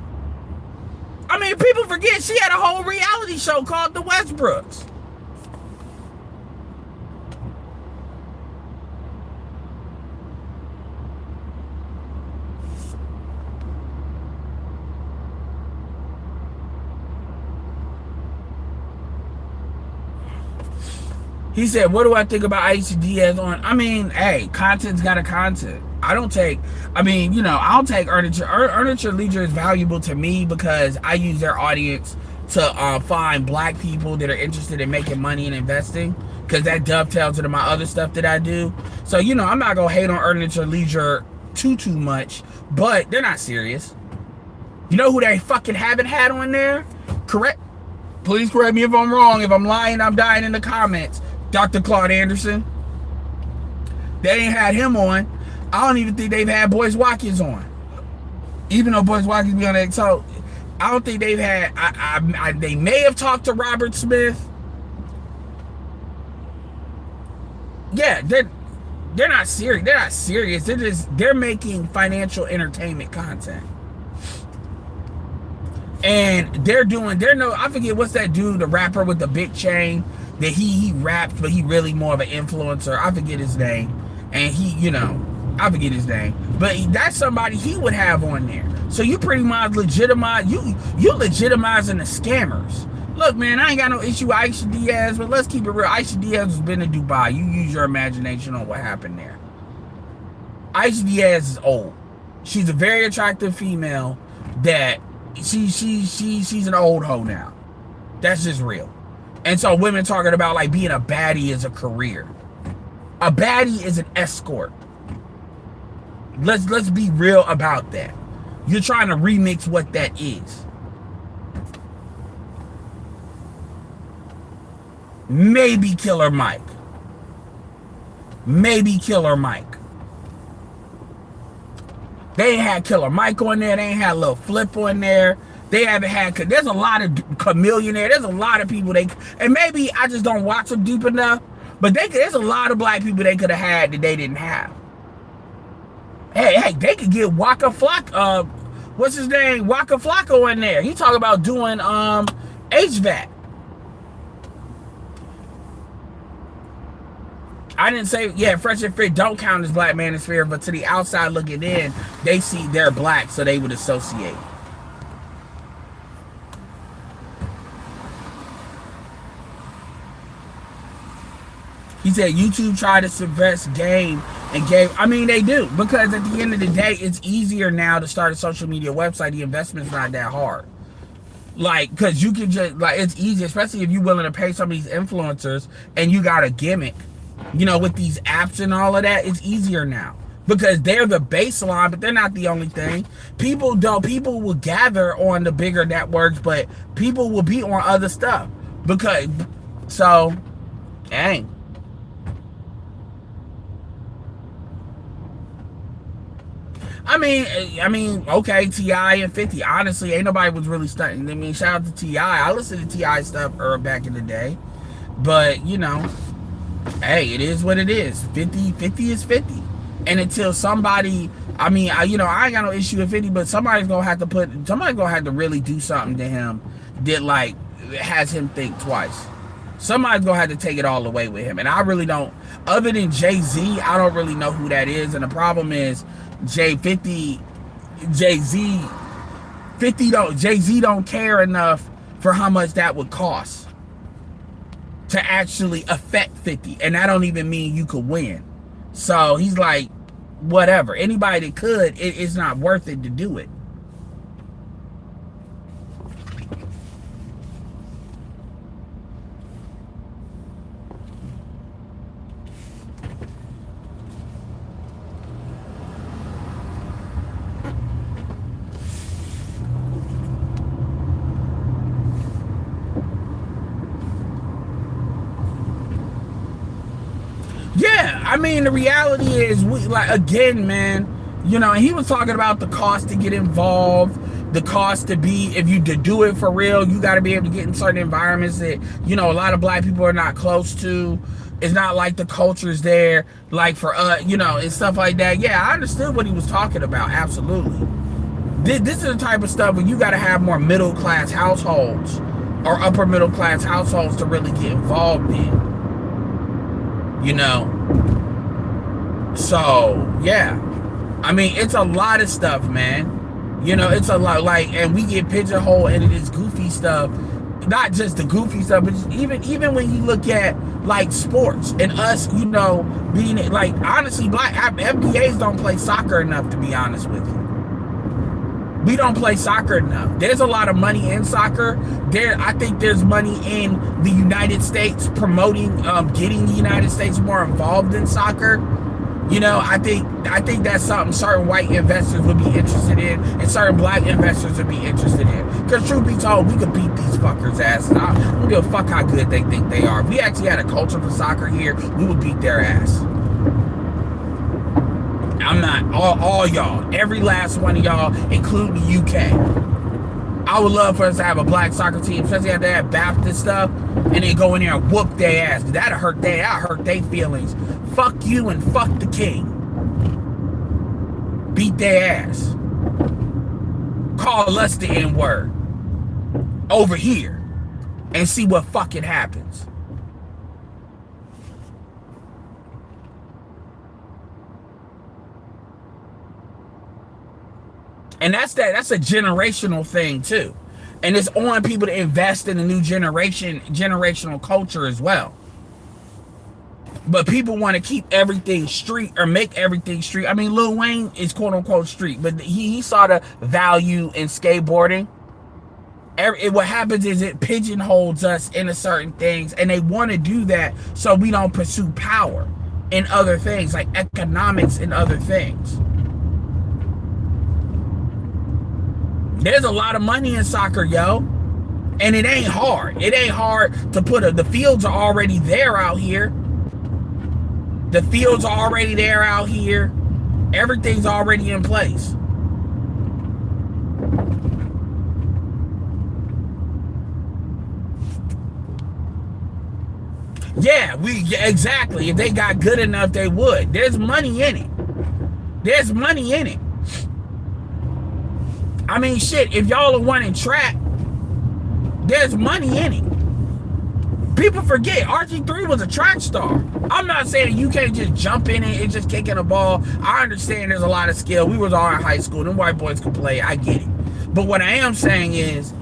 I I mean, people forget she had a whole reality show called The Westbrooks. He said, what do I think about Aisha Diaz on? I mean, hey, content's got a content. I'll take Earnest Leisure is valuable to me because I use their audience to find black people that are interested in making money and investing, because that dovetails into my other stuff that I do. So, I'm not going to hate on Earnest Leisure too much, but they're not serious. You know who they fucking haven't had on there? Please correct me if I'm wrong. If I'm lying, I'm dying in the comments. Dr. Claude Anderson. They ain't had him on. I don't even think they've had Boyce Watkins on. Even though Boyce Watkins be on that talk, I don't think they've had. They may have talked to Robert Smith. Yeah, they're not serious. They're not serious. They're making financial entertainment content. And I forget what's that dude, the rapper with the big chain, that he raps, but he really more of an influencer. I forget his name. And I forget his name. But that's somebody he would have on there. So you pretty much legitimize, you legitimizing the scammers. Look, man, I ain't got no issue with Aisha Diaz, but let's keep it real. Aisha Diaz has been to Dubai. You use your imagination on what happened there. Aisha Diaz is old. She's a very attractive female that she's an old hoe now. That's just real. And so women talking about like being a baddie is a career. A baddie is an escort. Let's be real about that. You're trying to remix what that is. Maybe Killer Mike. Maybe Killer Mike. They ain't had Killer Mike on there. They ain't had Lil Flip on there. They haven't had, there's a lot of Chameleon there. There's a lot of people and maybe I just don't watch them deep enough, but there's a lot of black people they could have had that they didn't have. Hey, they could get Waka Flocka, what's his name? Waka Flocka in there. He talk about doing HVAC. I didn't say, yeah, Fresh and Fit don't count as Black Manosphere, but to the outside looking in, they see they're black, so they would associate. He said YouTube tried to subvert game and gave. I mean, they do, because at the end of the day, it's easier now to start a social media website. The investment's not that hard. Like, because you can just, like, it's easy, especially if you're willing to pay some of these influencers and you got a gimmick, with these apps and all of that. It's easier now because they're the baseline, but they're not the only thing. People will gather on the bigger networks, but people will be on other stuff dang. I mean, okay, T.I. and 50. Honestly, ain't nobody was really stunting. I mean, shout out to T.I. I listened to T.I. stuff back in the day. But, hey, it is what it is. 50 is 50. And until somebody, I ain't got no issue with 50, but somebody's gonna have to really do something to him that, like, has him think twice. Somebody's gonna have to take it all away with him. And I really don't, other than Jay-Z, I don't really know who that is. And the problem is, Jay-Z don't care enough for how much that would cost to actually affect 50, and that don't even mean you could win. So he's like, whatever, anybody that could, it's not worth it to do it. The reality is, again, man, and he was talking about the cost to get involved, the cost to be, if you to do it for real, you got to be able to get in certain environments that, a lot of black people are not close to. It's not like the culture's there, like for and stuff like that. Yeah, I understood what he was talking about, absolutely. This is the type of stuff where you got to have more middle class households or upper middle class households to really get involved in. You know? So, yeah. I mean, it's a lot of stuff, man. You know, it's a lot, like, and we get pigeonholed into this goofy stuff. Not just the goofy stuff, but even when you look at, like, sports and us, you know, being, like, honestly, black FBAs don't play soccer enough, to be honest with you. We don't play soccer enough. There's a lot of money in soccer. I think there's money in the United States promoting, getting the United States more involved in soccer. You know, I think that's something certain white investors would be interested in, and certain black investors would be interested in. Because truth be told, we could beat these fuckers' asses. I don't give a fuck how good they think they are. If we actually had a culture for soccer here, we would beat their ass. I'm not, all y'all, every last one of y'all, including the UK. I would love for us to have a black soccer team, especially after that Baafta stuff, and then go in there and whoop their ass. That'll hurt their feelings. Fuck you and fuck the king. Beat their ass. Call us the N-word over here and see what fucking happens. And that's a generational thing too. And it's on people to invest in a new generational culture as well. But people want to keep everything street or make everything street. I mean, Lil Wayne is quote unquote street, but he saw the value in skateboarding. What happens is it pigeonholes us into certain things, and they want to do that so we don't pursue power in other things, like economics and other things. There's a lot of money in soccer, yo. And it ain't hard. It ain't hard to put the fields are already there out here. The fields are already there out here. Everything's already in place. Yeah, exactly. If they got good enough, they would. There's money in it. There's money in it. I mean, shit, if y'all are wanting track, there's money in it. People forget RG3 was a track star. I'm not saying you can't just jump in it and just kicking a ball. I understand there's a lot of skill. We was all in high school. Them white boys could play. I get it. But what I am saying is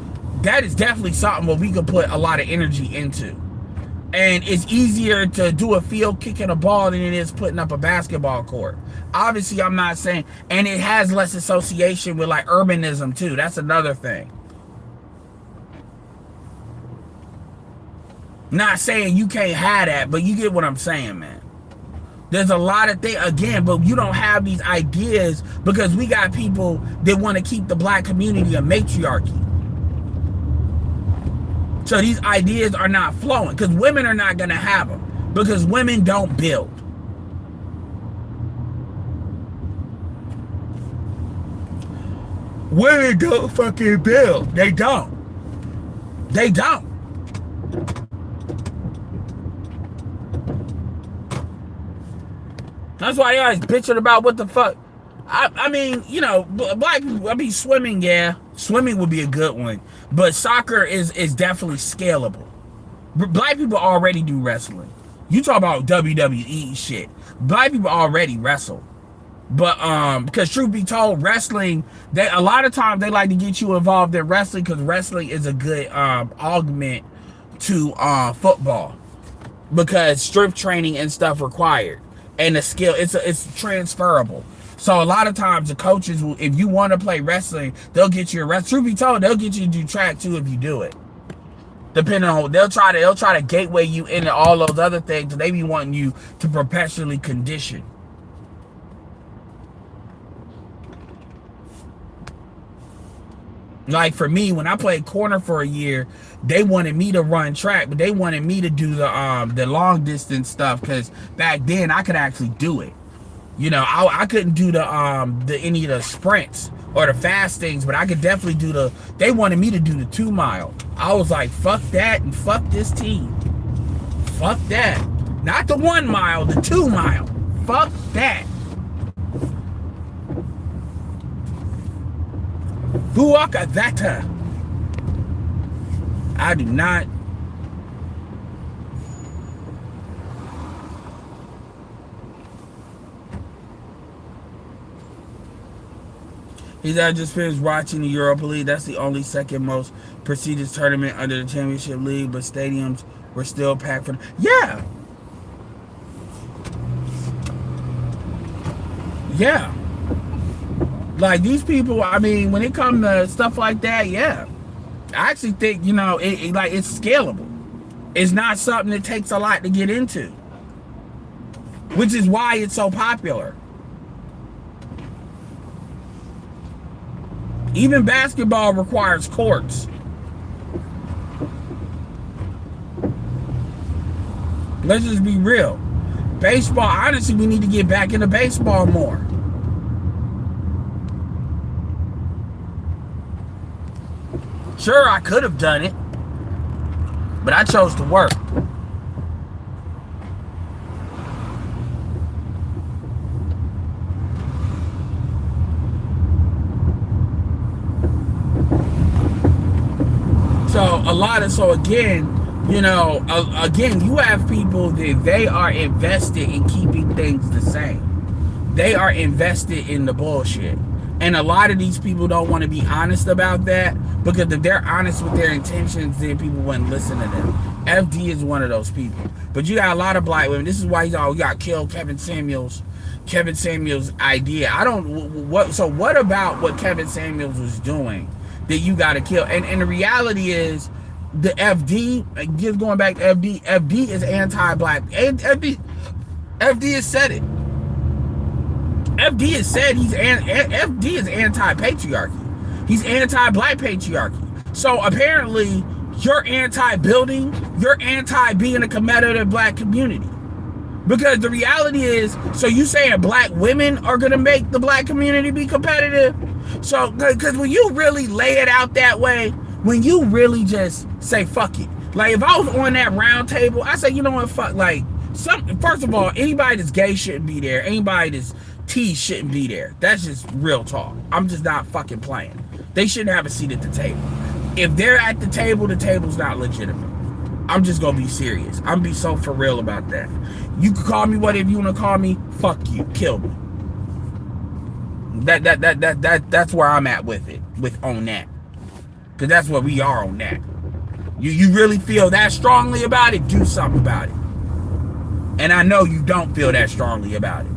that is definitely something where we could put a lot of energy into. And it's easier to do a field kicking a ball than it is putting up a basketball court. Obviously, I'm not saying, and it has less association with like urbanism too. That's another thing. Not saying you can't have that, but you get what I'm saying, man. There's a lot of things, again, but you don't have these ideas because we got people that want to keep the black community a matriarchy. So these ideas are not flowing because women are not going to have them because women don't build. Women don't fucking build. They don't. They don't. That's why they always bitching about what the fuck. I mean, you know, black people, I mean, swimming, yeah. Swimming would be a good one. But soccer is definitely scalable. Black people already do wrestling. You talk about WWE shit. Black people already wrestle. But because truth be told, wrestling, a lot of times they like to get you involved in wrestling because wrestling is a good augment to football. Because strength training and stuff required. And the skill, it's transferable. So a lot of times the coaches will, if you want to play wrestling, they'll get you a wrestling. Truth be told, they'll get you to do track too if you do it. Depending on, they'll try to gateway you into all those other things, and they be wanting you to perpetually condition. Like for me, when I played corner for a year, they wanted me to run track, but they wanted me to do the long distance stuff because back then I could actually do it. You know, I couldn't do any of the sprints or the fast things, but I could definitely do they wanted me to do the 2 mile. I was like, fuck that and fuck this team. Fuck that. Not the 1 mile, the 2 mile. Fuck that. Fuaka that. I do not. He said, I just finished watching the Europa League. That's the only second most prestigious tournament under the Championship League, but stadiums were still packed for. Yeah. Yeah. Like these people, I mean, when it comes to stuff like that, yeah. I actually think, you know, it's scalable. It's not something that takes a lot to get into, which is why it's so popular. Even basketball requires courts. Let's just be real. Baseball, honestly, we need to get back into baseball more. Sure, I could have done it, but I chose to work. So again, you know, again, you have people that they are invested in keeping things the same. They are invested in the bullshit. And a lot of these people don't want to be honest about that, because if they're honest with their intentions, then people wouldn't listen to them. FD is one of those people. But you got a lot of black women. This is why we got killed Kevin Samuels' idea. What about what Kevin Samuels was doing that you got to kill? And the reality is, the FD, just going back to FD is anti-black. FD has said it. FD has said FD is anti-patriarchy. He's anti-black patriarchy. So apparently, you're anti-building, you're anti-being a competitive black community. Because the reality is, so you saying black women are going to make the black community be competitive? So, because when you really lay it out that way, when you really just say, fuck it. Like, if I was on that round table, I say, you know what, fuck, like, first of all, anybody that's gay shouldn't be there. Anybody that's T shouldn't be there. That's just real talk. I'm just not fucking playing. They shouldn't have a seat at the table. If they're at the table's not legitimate. I'm just gonna be serious. I'm gonna be so for real about that. You can call me whatever you wanna call me. Fuck you. Kill me. That's where I'm at with it. On that. Because that's what we are on that. You really feel that strongly about it? Do something about it. And I know you don't feel that strongly about it.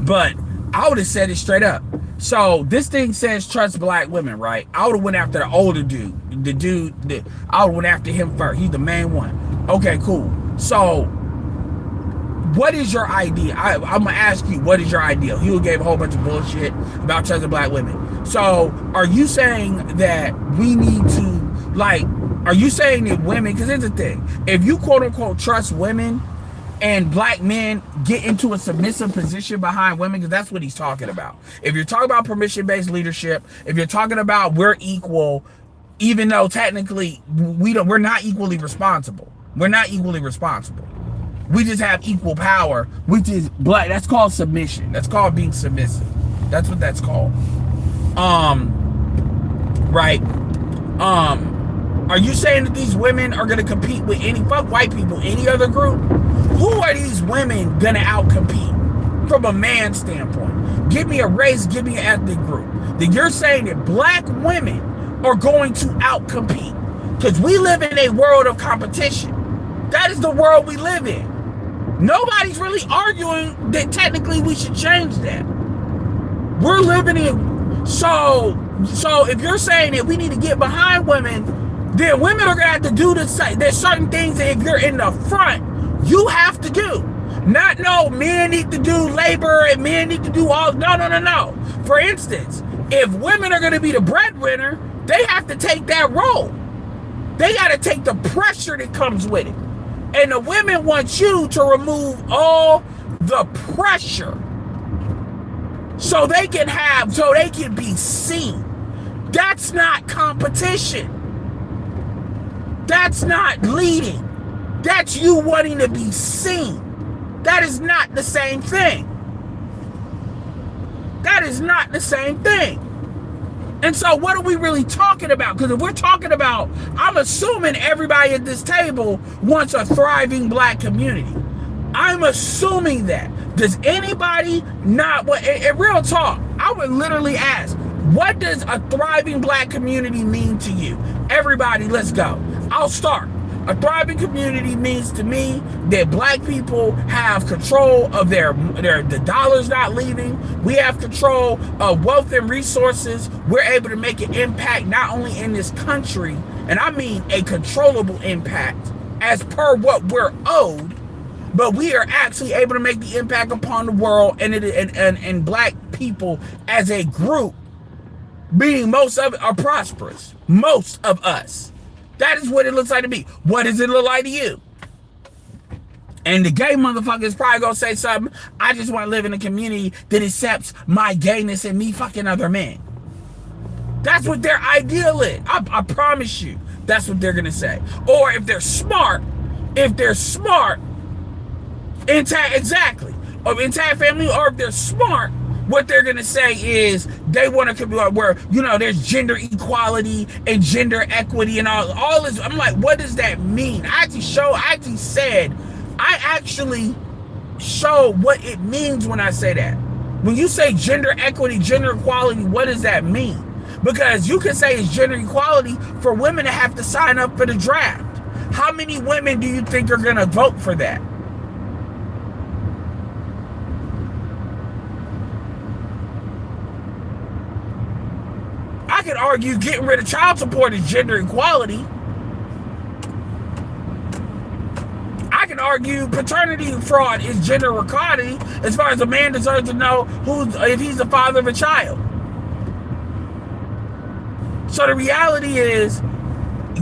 But I would have said it straight up. So this thing says trust black women, right? I would have went after the older dude. I would have went after him first. He's the main one. Okay, cool. So what is your idea? I'm gonna ask you, what is your idea? He gave a whole bunch of bullshit about trusting black women. So are you saying that we need to, like, are you saying that women, because here's the thing, if you quote unquote trust women and black men get into a submissive position behind women, because that's what he's talking about. If you're talking about permission-based leadership, if you're talking about we're equal, even though technically we're not equally responsible. We're not equally responsible. We just have equal power, which is black. That's called submission. That's called being submissive. That's what that's called. Right. Are you saying that these women are going to compete with fuck white people, any other group? Who are these women going to outcompete from a man standpoint? Give me a race, give me an ethnic group. Then you're saying that black women are going to outcompete, because we live in a world of competition. That is the world we live in. Nobody's really arguing that technically we should change that. We're living in, so if you're saying that we need to get behind women, then women are gonna have to do there's certain things that if you're in the front, you have to do. Not no, men need to do labor and men need to do all, no. For instance, if women are gonna be the breadwinner, they have to take that role. They gotta take the pressure that comes with it. And the women want you to remove all the pressure so they can be seen. That's not competition. That's not leading. That's you wanting to be seen. That is not the same thing. That is not the same thing. And so what are we really talking about? Because if we're talking about, I'm assuming everybody at this table wants a thriving black community. I'm assuming that. Does anybody not, in real talk, I would literally ask, what does a thriving black community mean to you? Everybody, let's go. I'll start. A thriving community means to me that black people have control of the dollars not leaving. We have control of wealth and resources. We're able to make an impact not only in this country, and I mean a controllable impact as per what we're owed, but we are actually able to make the impact upon the world and black people as a group, meaning most of it are prosperous. Most of us. That is what it looks like to me. What does it look like to you? And the gay motherfuckers probably gonna say something. I just want to live in a community that accepts my gayness and me fucking other men. That's what their ideal is. I promise you. That's what they're gonna say. Or if they're smart, exactly. Of intact family, or if they're smart, what they're gonna say is they want to where, you know, there's gender equality and gender equity and all this. I'm like, what does that mean? I actually show what it means when I say that. When you say gender equity, gender equality, what does that mean? Because you can say it's gender equality for women to have to sign up for the draft. How many women do you think are gonna vote for that? I could argue getting rid of child support is gender equality. I can argue paternity fraud is gender equality, as far as a man deserves to know if he's the father of a child. So the reality is,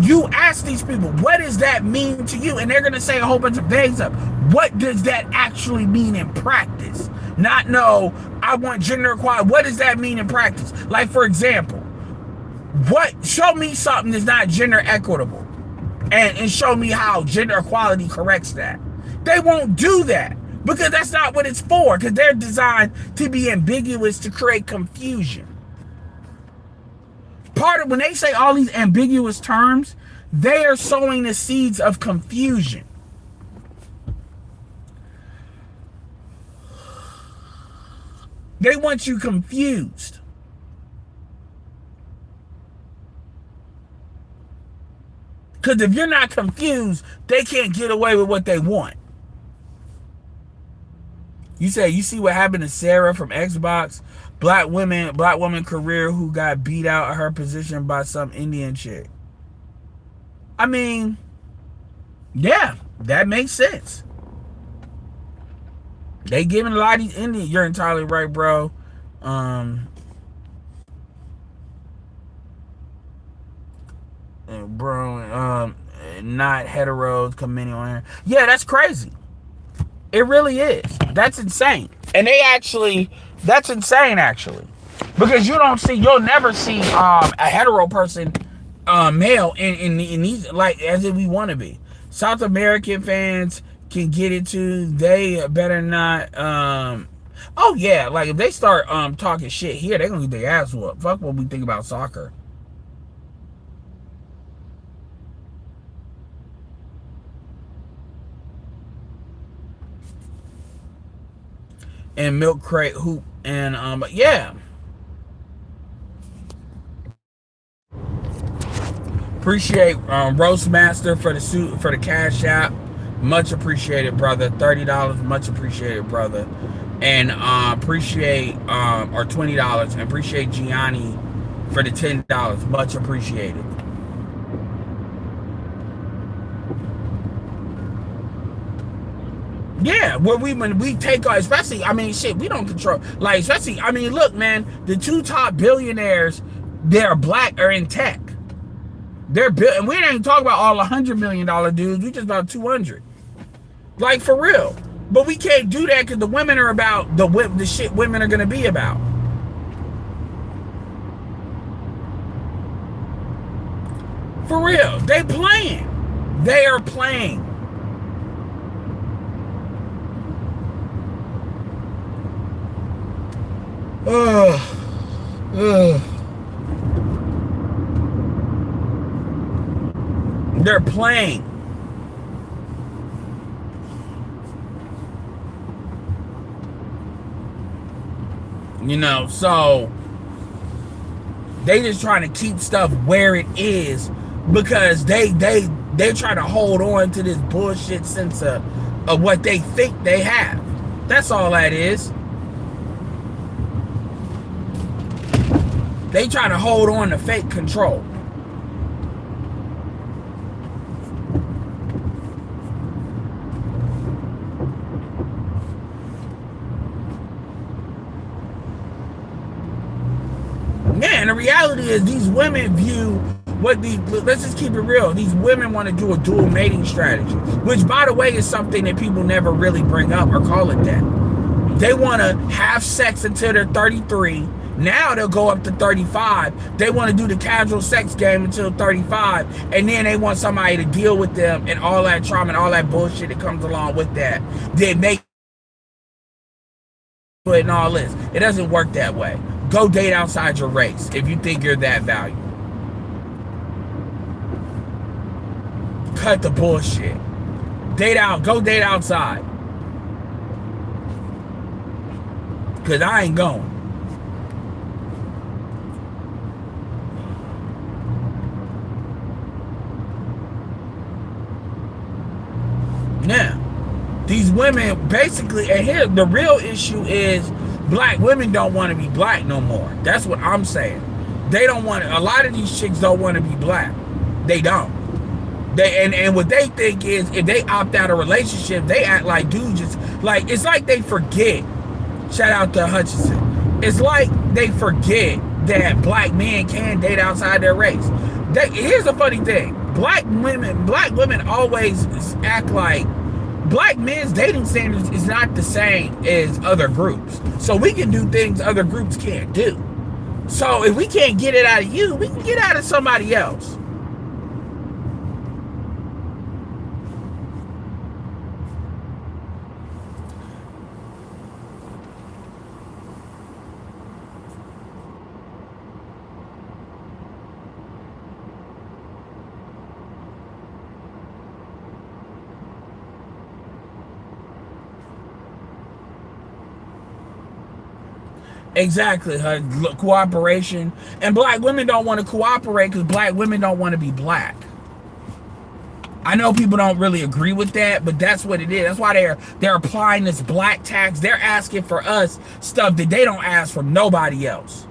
you ask these people, what does that mean to you? And they're going to say a whole bunch of vague stuff. What does that actually mean in practice? Not no, I want gender equality. What does that mean in practice? Like, for example, show me something that's not gender equitable and show me how gender equality corrects that. They won't do that because that's not what it's for, because they're designed to be ambiguous to create confusion. Part of when they say all these ambiguous terms, they are sowing the seeds of confusion. They want you confused. Because if you're not confused, they can't get away with what they want. You say, you see what happened to Sarah from Xbox? Black woman career who got beat out of her position by some Indian chick. I mean, yeah, that makes sense. They giving a lot of these Indians. You're entirely right, bro. Not heteros commenting on her. Yeah, that's crazy. It really is. That's insane. And that's insane actually. Because you'll never see a hetero person, male in these, like, as if we want to be. South American fans can get it too. They better not, oh yeah, like if they start talking shit here, they're gonna get their ass whooped. Fuck what we think about soccer. And milk crate hoop and yeah. Appreciate Roastmaster for the suit, for the cash app. Much appreciated, brother. $30, much appreciated, brother. And appreciate or $20, and appreciate Gianni for the $10. Much appreciated. Yeah, when we take our, especially, I mean, shit, we don't control, like, especially, I mean, look, man, the two top billionaires, they're black or in tech. And we ain't talking about all $100 million dudes, we just about 200. Like, for real. But we can't do that because the women are about the shit women are gonna be about. For real, they playing. They are playing. They're playing. You know, so they just trying to keep stuff where it is because they try to hold on to this bullshit sense of what they think they have. That's all that is. They try to hold on to fake control. Man, the reality is these women view what these, let's just keep it real, these women want to do a dual mating strategy, which by the way is something that people never really bring up or call it that. They want to have sex until they're 33. Now they'll go up to 35. They want to do the casual sex game until 35. And then they want somebody to deal with them and all that trauma and all that bullshit that comes along with that. They make it and all this. It doesn't work that way. Go date outside your race if you think you're that valuable. Cut the bullshit. Date out. Go date outside. Because I ain't going. Now, these women basically, and here the real issue is black women don't want to be black no more. That's what I'm saying. They don't want to, a lot of these chicks don't want to be black. They don't. And what they think is if they opt out of a relationship, they act like dudes just like, it's like they forget. Shout out to Hutchinson. It's like they forget that black men can date outside their race. Here's the funny thing. Black women always act like black men's dating standards is not the same as other groups. So we can do things other groups can't do. So if we can't get it out of you, we can get out of somebody else. Exactly, her cooperation. And black women don't want to cooperate because black women don't want to be black. I know people don't really agree with that, but that's what it is. That's why they're applying this black tax. They're asking for us stuff that they don't ask from nobody else.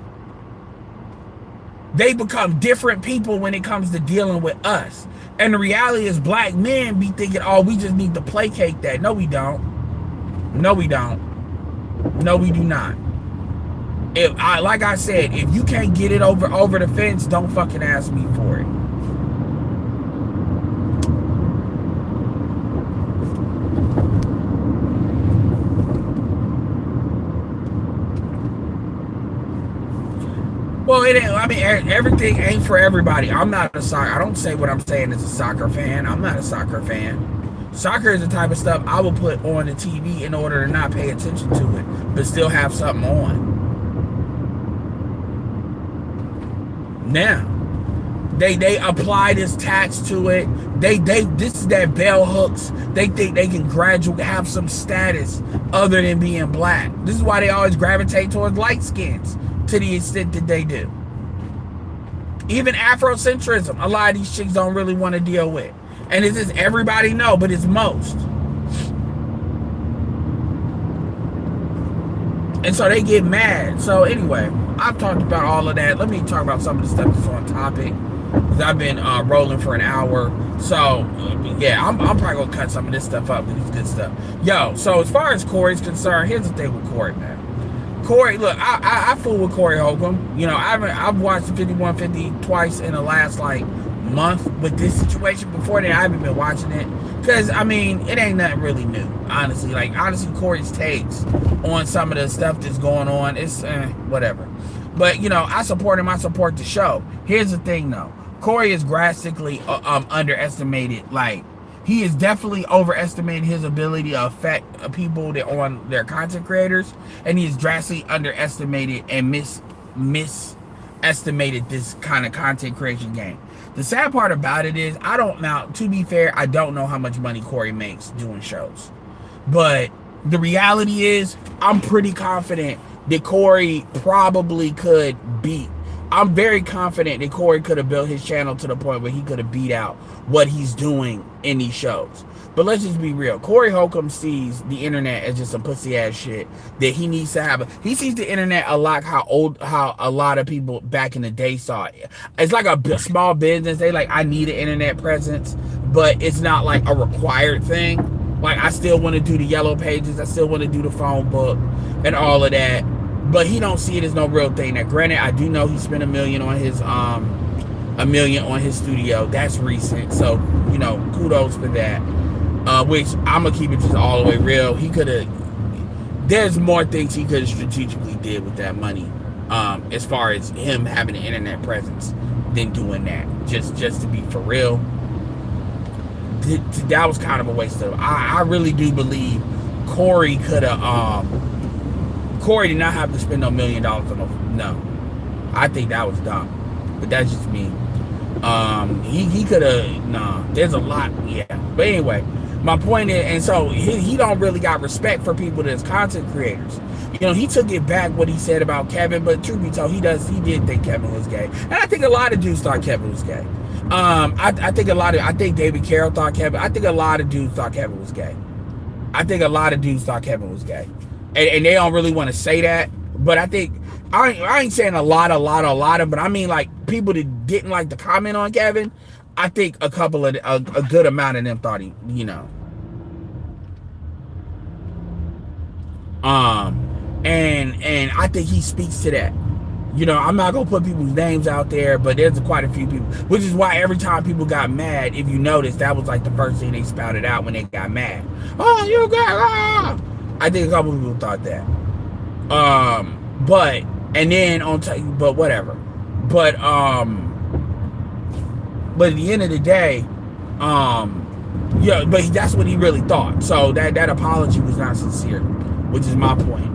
They become different people when it comes to dealing with us. And the reality is black men be thinking, oh, we just need to placate that. No, we don't. No, we don't. No, we do not. Like I said, if you can't get it over the fence, don't fucking ask me for it. Well, it ain't, I mean, everything ain't for everybody. I'm not a soccer. I don't say what I'm saying as a soccer fan. I'm not a soccer fan. Soccer is the type of stuff I will put on the TV in order to not pay attention to it, but still have something on. Now, they apply this tax to it. This is that bell hooks. They think they can gradually have some status other than being black. This is why they always gravitate towards light skins to the extent that they do. Even Afrocentrism, a lot of these chicks don't really want to deal with. And it's just everybody know, but it's most. And so they get mad. So anyway, I've talked about all of that. Let me talk about some of the stuff that's on topic. Because I've been rolling for an hour. So, yeah, I'm probably going to cut some of this stuff up. This good stuff. Yo, so as far as Corey's concerned, here's the thing with Corey, man. Corey, look, I fool with Corey Holcomb. You know, I've watched 5150 twice in the last, like, month with this situation. Before that, I haven't been watching it. Because, I mean, it ain't nothing really new, honestly. Like, honestly, Corey's takes on some of the stuff that's going on, it's whatever. But, you know, I support him. I support the show. Here's the thing, though. Corey is drastically underestimated. Like, he is definitely overestimating his ability to affect people that on their content creators. And he is drastically underestimated and misestimated this kind of content creation game. The sad part about it is, I don't now, to be fair, I don't know how much money Corey makes doing shows. But the reality is, I'm pretty confident that Corey probably could beat. I'm very confident that Corey could have built his channel to the point where he could have beat out what he's doing in these shows. But let's just be real. Corey Holcomb sees the internet as just some pussy ass shit that he needs to have. He sees the internet a lot how a lot of people back in the day saw it. It's like a small business. They like, I need an internet presence, but it's not like a required thing. Like, I still want to do the yellow pages. I still want to do the phone book and all of that. But he don't see it as no real thing. Now, granted, I do know he spent $1 million on his studio. That's recent. So, you know, kudos for that. Which I'm gonna keep it just all the way real. He could have. There's more things he could have strategically did with that money, as far as him having an internet presence, than doing that. Just to be for real, that was kind of a waste of. I really do believe Corey could have. Corey did not have to spend $1 million on no. I think that was dumb, but that's just me. He could have. Nah, there's a lot. Yeah, but anyway. My point is, and so he don't really got respect for people that's content creators. You know, he took it back what he said about Kevin, but truth be told, he did think Kevin was gay. And I think a lot of dudes thought Kevin was gay. I think David Carroll thought Kevin, I think a lot of dudes thought Kevin was gay. And they don't really want to say that, but I think, I ain't saying a lot of, but I mean like people that didn't like the comment on Kevin, I think a good amount of them thought he, you know. And I think he speaks to that. You know, I'm not gonna put people's names out there, but there's quite a few people, which is why every time people got mad, if you notice, that was like the first thing they spouted out when they got mad. Oh, you got I think a couple of people thought that. But whatever. But at the end of the day, yeah, but that's what he really thought. So that apology was not sincere, which is my point.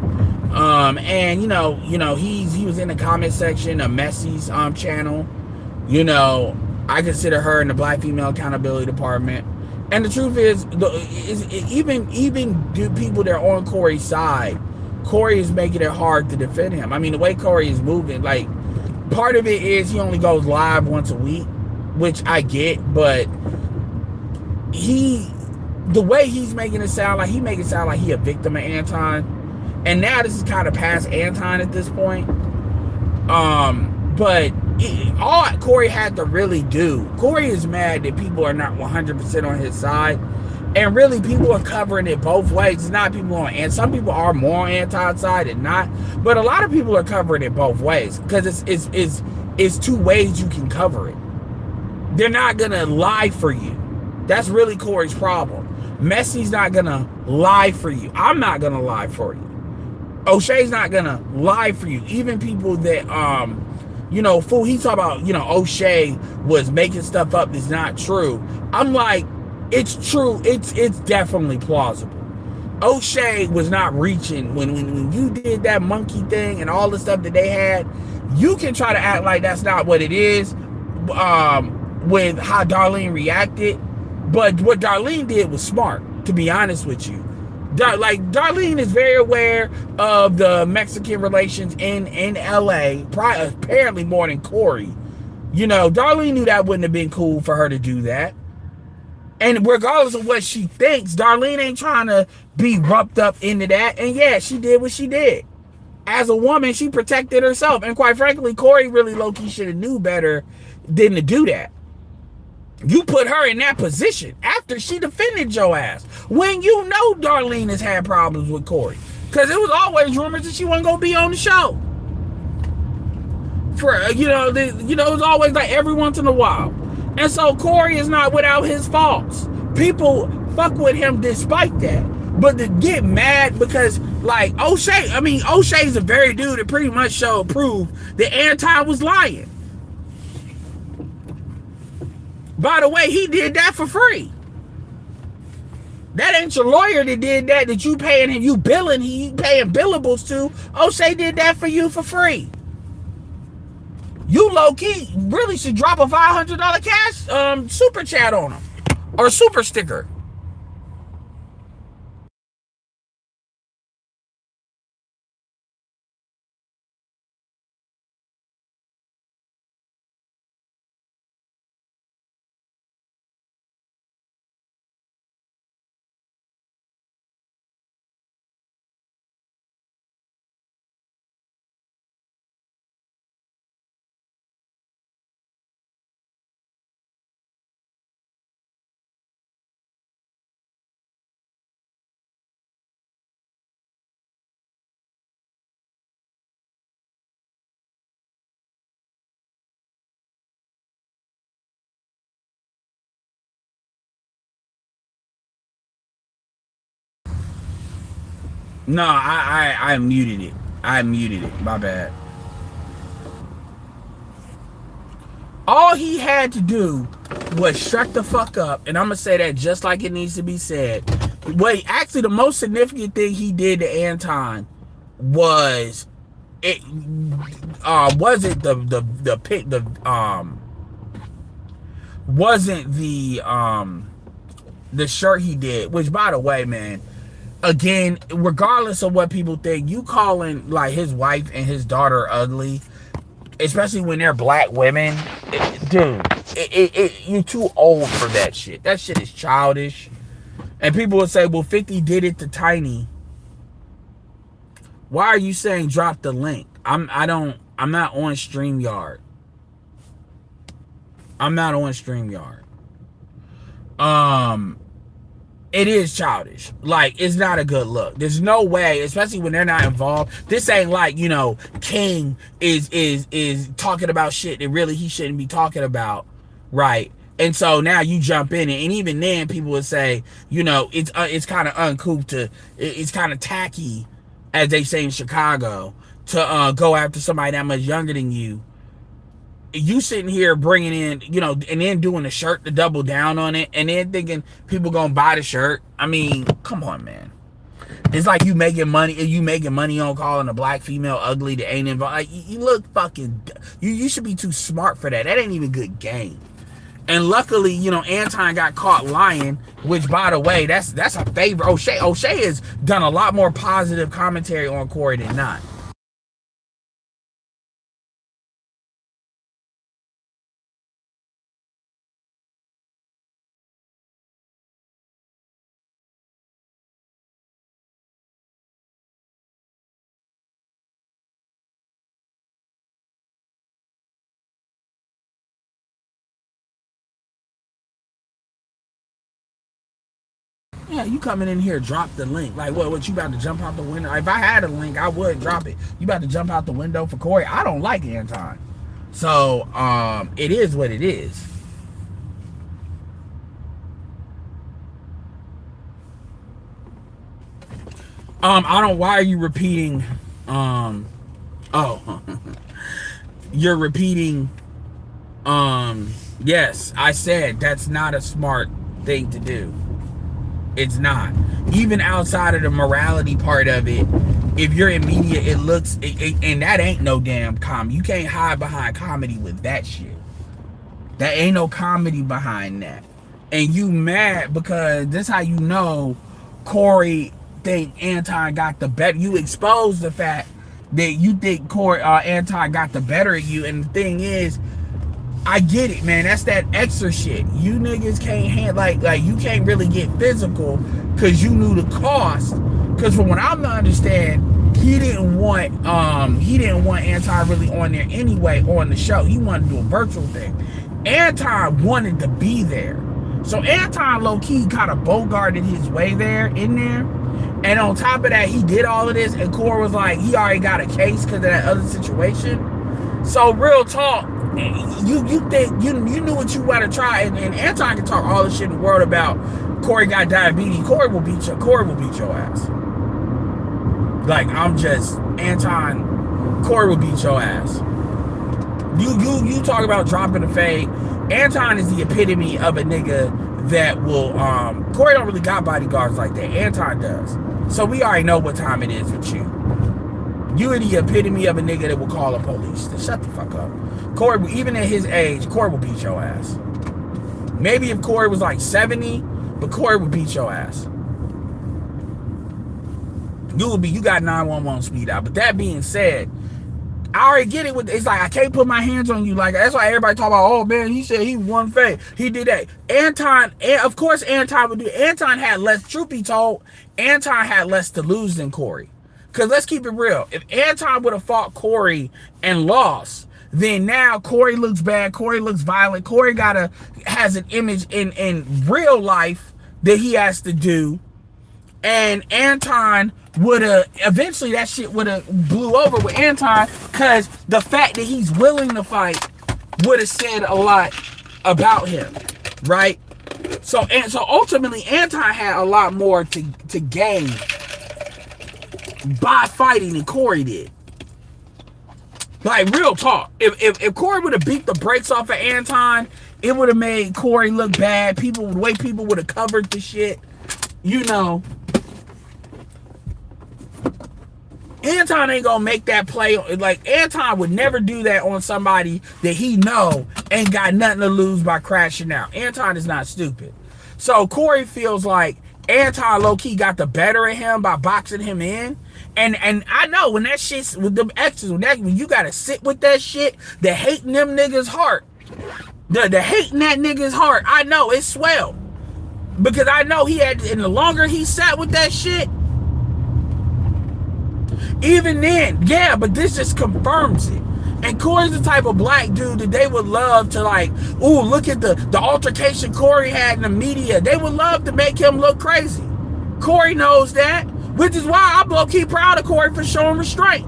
And you know, he was in the comment section of Messi's channel. You know, I consider her in the Black Female Accountability Department. And the truth is, even do people that are on Corey's side, Corey is making it hard to defend him. I mean, the way Corey is moving, like, part of it is he only goes live once a week, which I get, but the way he's making it sound like, he a victim of Anton, and now this is kind of past Anton at this point. But all Corey had to really do, Corey is mad that people are not 100% on his side, and really people are covering it both ways. It's not people on, and some people are more on Anton's side than not, but a lot of people are covering it both ways, because it's two ways you can cover it. They're not gonna lie for you. That's really Corey's problem. Messi's not gonna lie for you. I'm not gonna lie for you. O'Shea's not gonna lie for you. Even people that you know, fool, he talk about, you know, O'Shea was making stuff up that's not true. I'm like, it's true. It's definitely plausible. O'Shea was not reaching when you did that monkey thing and all the stuff that they had. You can try to act like that's not what it is, with how Darlene reacted, but what Darlene did was smart, to be honest with you. Darlene is very aware of the Mexican relations in LA, apparently more than Corey. You know, Darlene knew that wouldn't have been cool for her to do that. And regardless of what she thinks, Darlene ain't trying to be wrapped up into that. And yeah, she did what she did. As a woman, she protected herself. And quite frankly, Corey really low-key should have knew better than to do that. You put her in that position after she defended your ass, when you know Darlene has had problems with Corey, because it was always rumors that she wasn't gonna be on the show. It was always like every once in a while, and so Corey is not without his faults. People fuck with him despite that, but to get mad because like O'Shea's a very dude that pretty much proved that Anton was lying. By the way, he did that for free. That ain't your lawyer that did that you paying him, you paying billables to. O'Shea did that for you for free. you low-key really should drop a $500 cash super chat on them. Or super sticker. No, I muted it. I muted it. My bad. All he had to do was shut the fuck up, and I'm gonna say that just like it needs to be said. Wait, actually, the most significant thing he did to Anton was it wasn't the shirt he did, which, by the way, man, again, regardless of what people think, you calling like his wife and his daughter ugly, especially when they're black women, dude, you're too old for that shit. That shit is childish. And people would say, well, 50 did it to Tiny. Why are you saying drop the link? I'm not on StreamYard. I'm not on StreamYard. It is childish. Like, it's not a good look. There's no way, especially when they're not involved. This ain't like, you know, King is talking about shit that really he shouldn't be talking about, right? And so now you jump in it, and even then people would say, you know, it's kind of uncouth to, it's kind of tacky, as they say in Chicago, to go after somebody that much younger than you. You sitting here bringing in, you know, and then doing the shirt to double down on it, and then thinking people gonna buy the shirt. I mean, come on, man. It's like you making money on calling a black female ugly that ain't involved. Like, you look fucking, you should be too smart for that. That ain't even good game. And luckily, you know, Anton got caught lying, which, by the way, that's a favor. O'Shea has done a lot more positive commentary on Corey than not. Yeah, you coming in here, drop the link. Like, what you about to jump out the window? If I had a link, I would drop it. You about to jump out the window for Corey? I don't like Anton. So, it is what it is. I don't, why are you repeating, oh, you're repeating, yes, I said that's not a smart thing to do. It's not. Even outside of the morality part of it, if you're in media, it looks, and that ain't no damn comedy. You can't hide behind comedy with that shit. That ain't no comedy behind that. And you mad because this how you know Corey think Anton got the better. You expose the fact that you think Corey Anton got the better of you. And the thing is, I get it, man. That's that extra shit. You niggas can't like you can't really get physical because you knew the cost. Because from what I'm to understand, he didn't want Anton really on there anyway on the show. He wanted to do a virtual thing. Anton wanted to be there. So Anton low-key kind of bogarted his way in there. And on top of that, he did all of this, and Corey was like, he already got a case because of that other situation. So real talk, you think you knew what you want to try, and Anton can talk all the shit in the world about Corey got diabetes. Corey will beat your ass. Like, I'm just Anton. Corey will beat your ass. You talk about dropping the fade. Anton is the epitome of a nigga that will Corey don't really got bodyguards like that. Anton does. So we already know what time it is with you. You are the epitome of a nigga that will call the police. Then shut the fuck up. Corey, even at his age, Corey will beat your ass. Maybe if Corey was like 70, but Corey would beat your ass. You got 911 speed out. But that being said, I already get it. It's like, I can't put my hands on you. Like, that's why everybody talk about, oh man, he said he won fake. He did that. Anton, of course Anton would do. Anton had less, truth be told, Anton had less to lose than Corey. Because let's keep it real. If Anton would have fought Corey and lost, then now Corey looks bad. Corey looks violent. Corey has an image in real life that he has to do. And Anton would have, eventually that shit would have blew over with Anton, because the fact that he's willing to fight would have said a lot about him, right? So ultimately Anton had a lot more to gain by fighting than Corey did. Like, real talk. If Corey would have beat the brakes off of Anton, it would have made Corey look bad. The way people would have covered the shit, you know. Anton ain't gonna make that play. Like, Anton would never do that on somebody that he know ain't got nothing to lose by crashing out. Anton is not stupid. So Corey feels like Anton low-key got the better of him by boxing him in. And I know when that shit's with them exes, when you gotta sit with that shit, the hating them niggas' heart, the hating that nigga's heart, I know it's swell. Because I know and the longer he sat with that shit, even then, yeah, but this just confirms it. And Corey's the type of black dude that they would love to, like, ooh, look at the altercation Corey had in the media. They would love to make him look crazy. Corey knows that, which is why I'm low-key proud of Corey for showing restraint.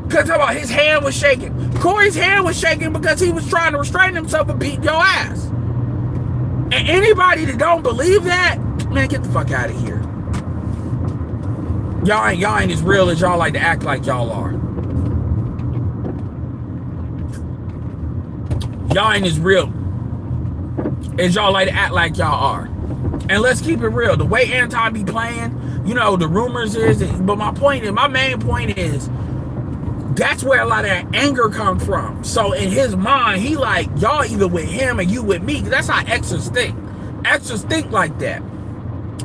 Because his hand was shaking. Corey's hand was shaking because he was trying to restrain himself and beat your ass. And anybody that don't believe that, man, get the fuck out of here. Y'all ain't as real as y'all like to act like y'all are. Y'all ain't as real as y'all like to act like y'all are. And let's keep it real. The way Anton be playing, you know, the rumors is, but my main point is, that's where a lot of that anger comes from. So in his mind, he like, y'all either with him or you with me. That's how exes think. Exes think like that.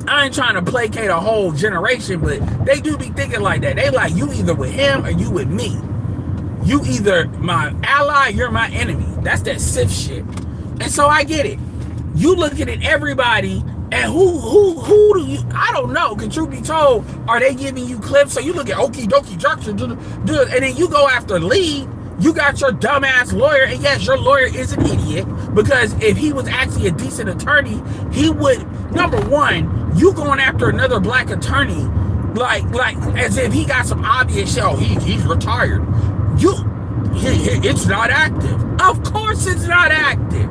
I ain't trying to placate a whole generation, but they do be thinking like that. They like, you either with him or you with me. You either my ally, you're my enemy. That's that Sith shit. And so I get it. You looking at everybody, and who do you, I don't know, can truth be told, are they giving you clips? So you look at Okie Dokie Junction, and then you go after Lee. You got your dumbass lawyer, and yes, your lawyer is an idiot, because if he was actually a decent attorney, he would, number one, you going after another black attorney, like as if he got some obvious shit. Oh, he's retired. It's not active. Of course it's not active.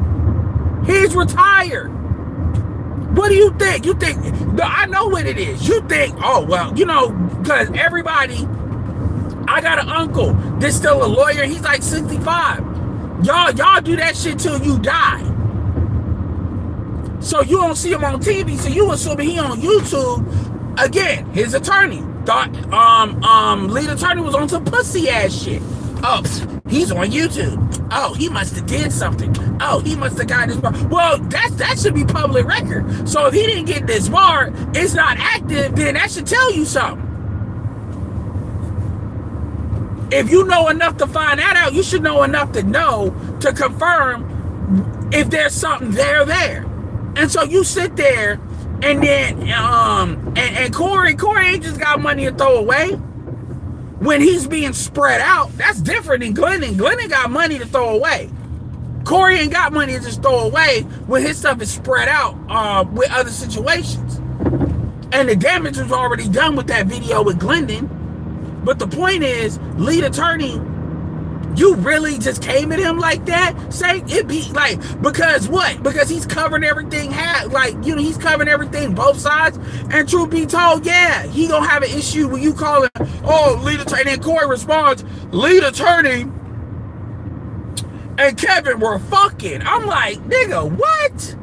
He's retired. What do you think? You think, I know what it is. You think, oh, well, you know, because everybody, I got an uncle that's still a lawyer. He's like 65. Y'all do that shit till you die. So you don't see him on TV, so you assuming he on YouTube. Again, his attorney thought lead attorney was on some pussy ass shit. Oh, he's on YouTube. Oh, he must have did something. Oh, he must have got this bar. Well, that should be public record. So if he didn't get this bar, it's not active, then that should tell you something. If you know enough to find that out, you should know enough to know to confirm if there's something there. And so you sit there, and then and Corey ain't just got money to throw away. When he's being spread out, that's different than Glennon. Glennon got money to throw away. Corey ain't got money to just throw away when his stuff is spread out with other situations. And the damage was already done with that video with Glendon. But the point is, lead attorney, you really just came at him like that? Say it be like, because what? Because he's covering everything, he's covering everything, both sides. And truth be told, yeah, he gonna have an issue when you call him, oh, lead attorney. And then Corey responds, lead attorney and Kevin were fucking. I'm like, nigga, what?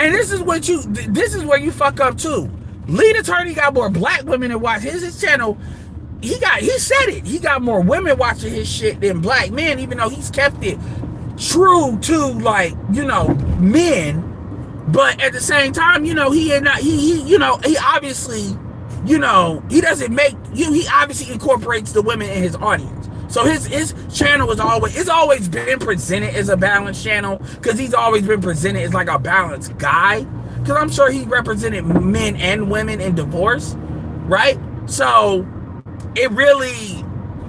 And this is where you fuck up too. Lead attorney got more black women that watch his channel. he said it. He got more women watching his shit than black men, even though he's kept it true to, like, you know, men. But at the same time, you know, he obviously, you know, he doesn't make, he obviously incorporates the women in his audience. So his channel is always been presented as a balanced channel, because he's always been presented as like a balanced guy. Because I'm sure he represented men and women in divorce, right? So it really,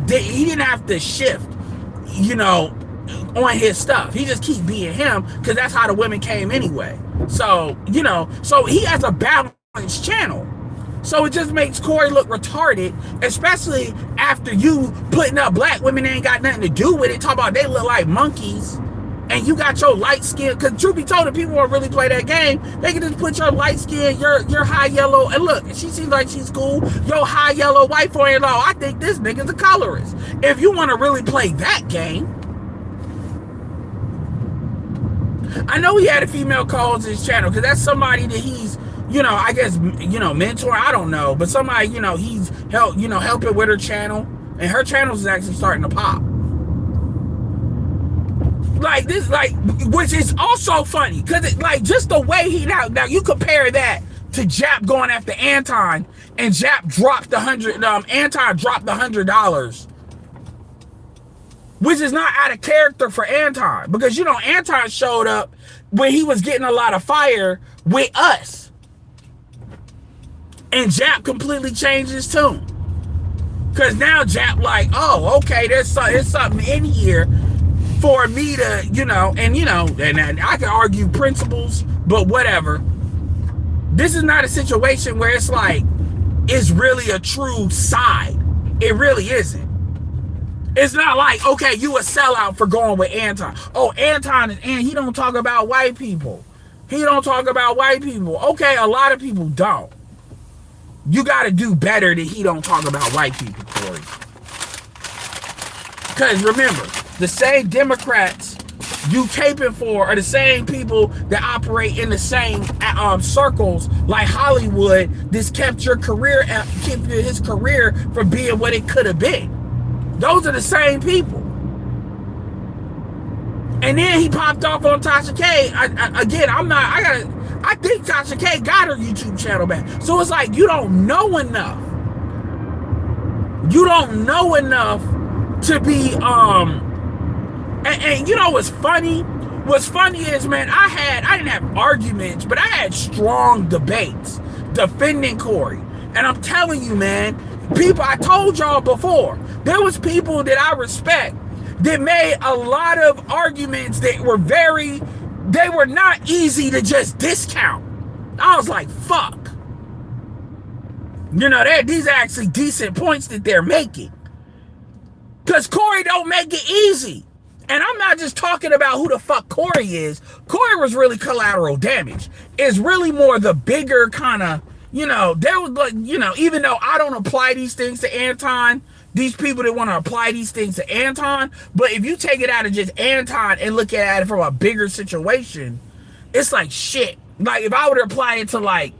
he didn't have to shift, you know, on his stuff. He just keep being him, because that's how the women came anyway. So, you know, so he has a balanced channel. So it just makes Corey look retarded, especially after you putting up black women that ain't got nothing to do with it. Talk about they look like monkeys, and you got your light skin. Because truth be told, if people want to really play that game, they can just put your light skin, your high yellow, and look, she seems like she's cool. Your high yellow white for in law. I think this nigga's a colorist. If you want to really play that game. I know he had a female co-host his channel, because that's somebody that he's, you know, I guess, you know, mentor, I don't know, but somebody, you know, he's helping with her channel, and her channel is actually starting to pop. Like this, like, which is also funny, because it, like, just the way he, now you compare that to Jap going after Anton, and Jap dropped Anton dropped $100, which is not out of character for Anton, because, you know, Anton showed up when he was getting a lot of fire with us. And Jap completely changed his tune. Because now Jap like, oh, okay, there's something in here for me to, you know, and I can argue principles, but whatever. This is not a situation where it's like, it's really a true side. It really isn't. It's not like, okay, you a sellout for going with Anton. Oh, Anton he don't talk about white people. He don't talk about white people. Okay, a lot of people don't. You got to do better than he don't talk about white people, Corey. Because remember, the same Democrats you caping for are the same people that operate in the same circles like Hollywood. This kept his career from being what it could have been. Those are the same people. And then he popped off on Tasha K. I think Tasha K got her YouTube channel back. So it's like, you don't know enough. You don't know enough to be, and you know what's funny? What's funny is, man, I didn't have arguments, but I had strong debates defending Corey. And I'm telling you, man, people, I told y'all before, there was people that I respect that made a lot of arguments that were they were not easy to just discount. I was like, fuck. You know, these are actually decent points that they're making. Because Corey don't make it easy. And I'm not just talking about who the fuck Corey is. Corey was really collateral damage. It's really more the bigger kind of, you know, there was like, you know, even though I don't apply these things to Anton, these people that want to apply these things to Anton, but if you take it out of just Anton and look at it from a bigger situation, it's like shit. Like if I were to apply it to like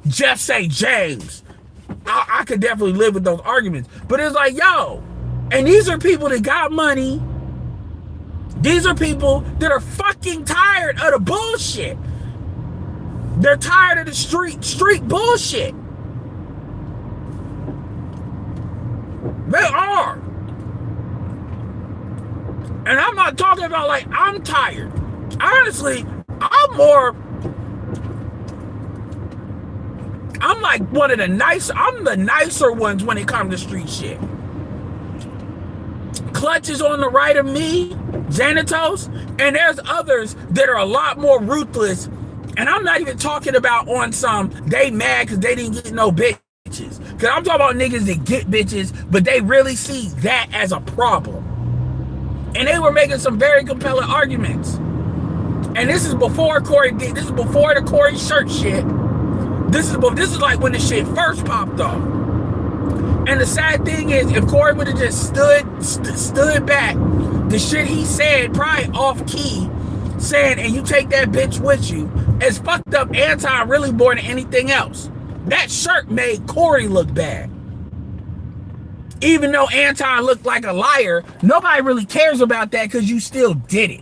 Jeff St. James, I could definitely live with those arguments. But it's like, yo, and these are people that got money. These are people that are fucking tired of the bullshit. They're tired of the street bullshit. They are. And I'm not talking about like I'm tired. Honestly, I'm like one of the I'm the nicer ones when it comes to street shit. Clutch is on the right of me, Xanatos, and there's others that are a lot more ruthless. And I'm not even talking about on some, they mad because they didn't get no bitches. Because I'm talking about niggas that get bitches, but they really see that as a problem. And they were making some very compelling arguments. And this is before Corey did, this is before the Corey shirt shit. This is like when the shit first popped off. And the sad thing is, if Corey would have just stood back, the shit he said, probably off key, saying, and you take that bitch with you, as fucked up Anton really more than anything else. That shirt made Corey look bad. Even though Anton looked like a liar, nobody really cares about that because you still did it.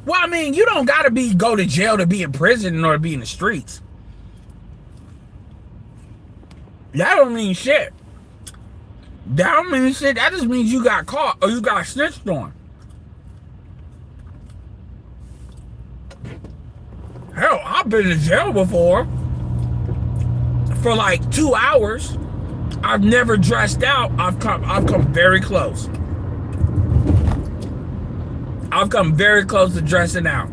Well, I mean, you don't gotta go to jail to be in prison or to be in the streets. That don't mean shit. That don't mean shit. That just means you got caught or you got snitched on. Hell, I've been in jail before for like 2 hours. I've never dressed out. I've come very close. I've come very close to dressing out.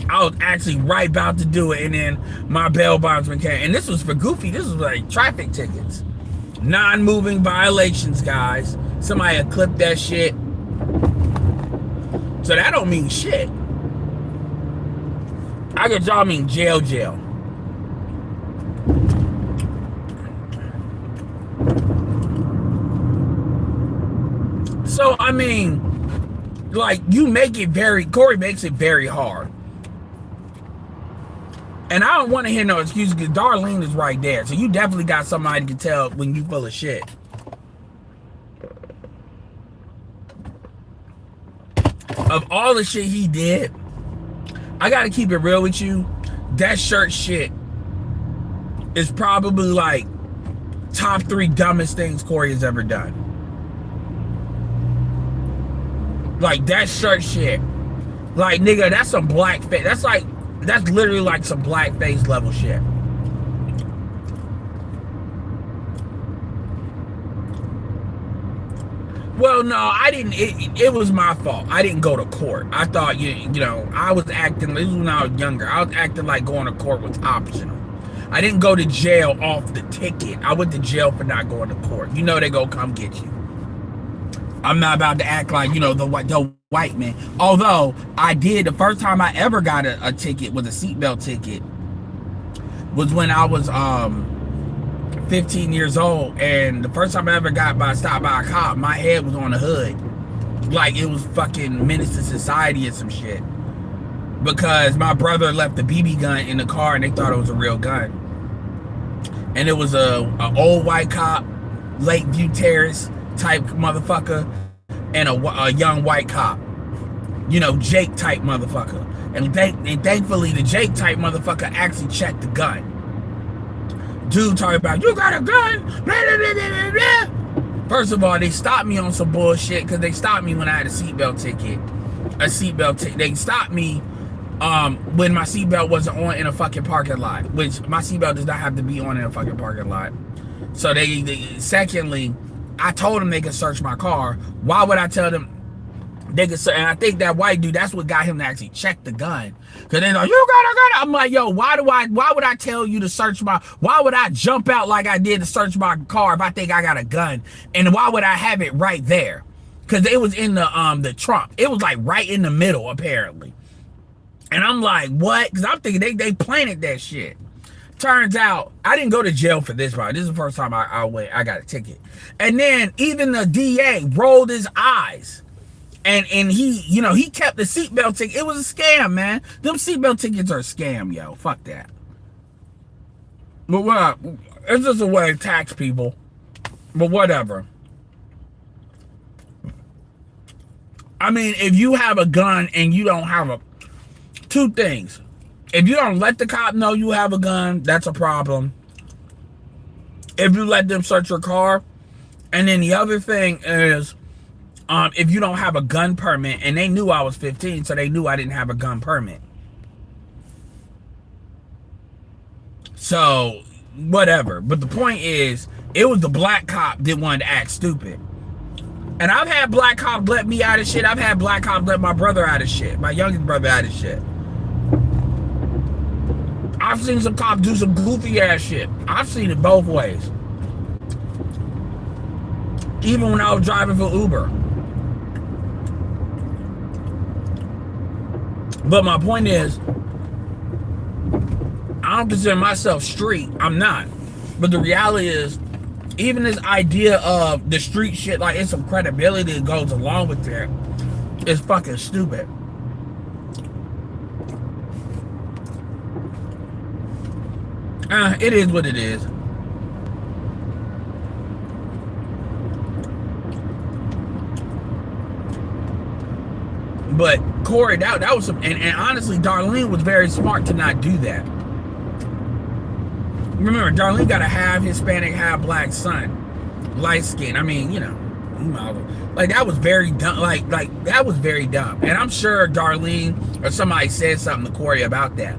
I was actually right about to do it, and then my bail bondsman came. And this was for goofy. This was like traffic tickets. Non-moving violations, guys. Somebody had clipped that shit. So that don't mean shit. I guess y'all mean jail. So, I mean, like, Corey makes it very hard. And I don't want to hear no excuses because Darlene is right there. So you definitely got somebody to tell when you full of shit. Of all the shit he did, I got to keep it real with you. That shirt shit is probably like top 3 dumbest things Corey has ever done. Like that shirt shit. Like, nigga, that's some blackface. That's literally like some blackface level shit. Well, no, I didn't. It was my fault. I didn't go to court. I thought, you know, I was acting, this was when I was younger. I was acting like going to court was optional. I didn't go to jail off the ticket. I went to jail for not going to court. You know they go come get you. I'm not about to act like, you know, the white man. Although I did, the first time I ever got a ticket was a seatbelt ticket. Was when I was 15 years old, and the first time I ever got stopped by a cop, my head was on the hood. Like it was fucking Menace to Society or some shit. Because my brother left the BB gun in the car and they thought it was a real gun. And it was a old white cop, Lakeview Terrace type motherfucker, and a young white cop, you know, Jake type motherfucker. And thankfully the Jake type motherfucker actually checked the gun. Dude talking about, you got a gun, blah, blah, blah, blah, blah. First of all, they stopped me on some bullshit because they stopped me when I had a seatbelt ticket. They stopped me when my seatbelt wasn't on in a fucking parking lot, which my seatbelt does not have to be on in a fucking parking lot. So secondly, I told them they could search my car. Why would I tell them they could search? And I think that white dude, that's what got him to actually check the gun. Cause they're like, you got a gun? I'm like, yo, why would I tell you to search why would I jump out like I did to search my car if I think I got a gun? And why would I have it right there? Cause it was in the trunk. It was like right in the middle, apparently. And I'm like, what? Cause I'm thinking they planted that shit. Turns out I didn't go to jail for this part. This is the first time I got a ticket. And then even the DA rolled his eyes. And he, you know, he kept the seatbelt ticket. It was a scam, man. Them seatbelt tickets are a scam, yo. Fuck that. But what? It's just a way to tax people. But whatever. I mean, if you have a gun and you don't have two things. If you don't let the cop know you have a gun, that's a problem. If you let them search your car. And then the other thing is, if you don't have a gun permit, and they knew I was 15, so they knew I didn't have a gun permit. So, whatever. But the point is, it was the black cop that wanted to act stupid. And I've had black cops let me out of shit. I've had black cops let my brother out of shit. My youngest brother out of shit. I've seen some cops do some goofy ass shit. I've seen it both ways. Even when I was driving for Uber. But my point is, I don't consider myself street. I'm not. But the reality is, even this idea of the street shit, like it's some credibility that goes along with that, is fucking stupid. It is what it is. But Corey, that was some, and honestly, Darlene was very smart to not do that. Remember, Darlene got a half Hispanic, half black son, light skin. I mean, you know, like that was very dumb. Like that was very dumb. And I'm sure Darlene or somebody said something to Corey about that.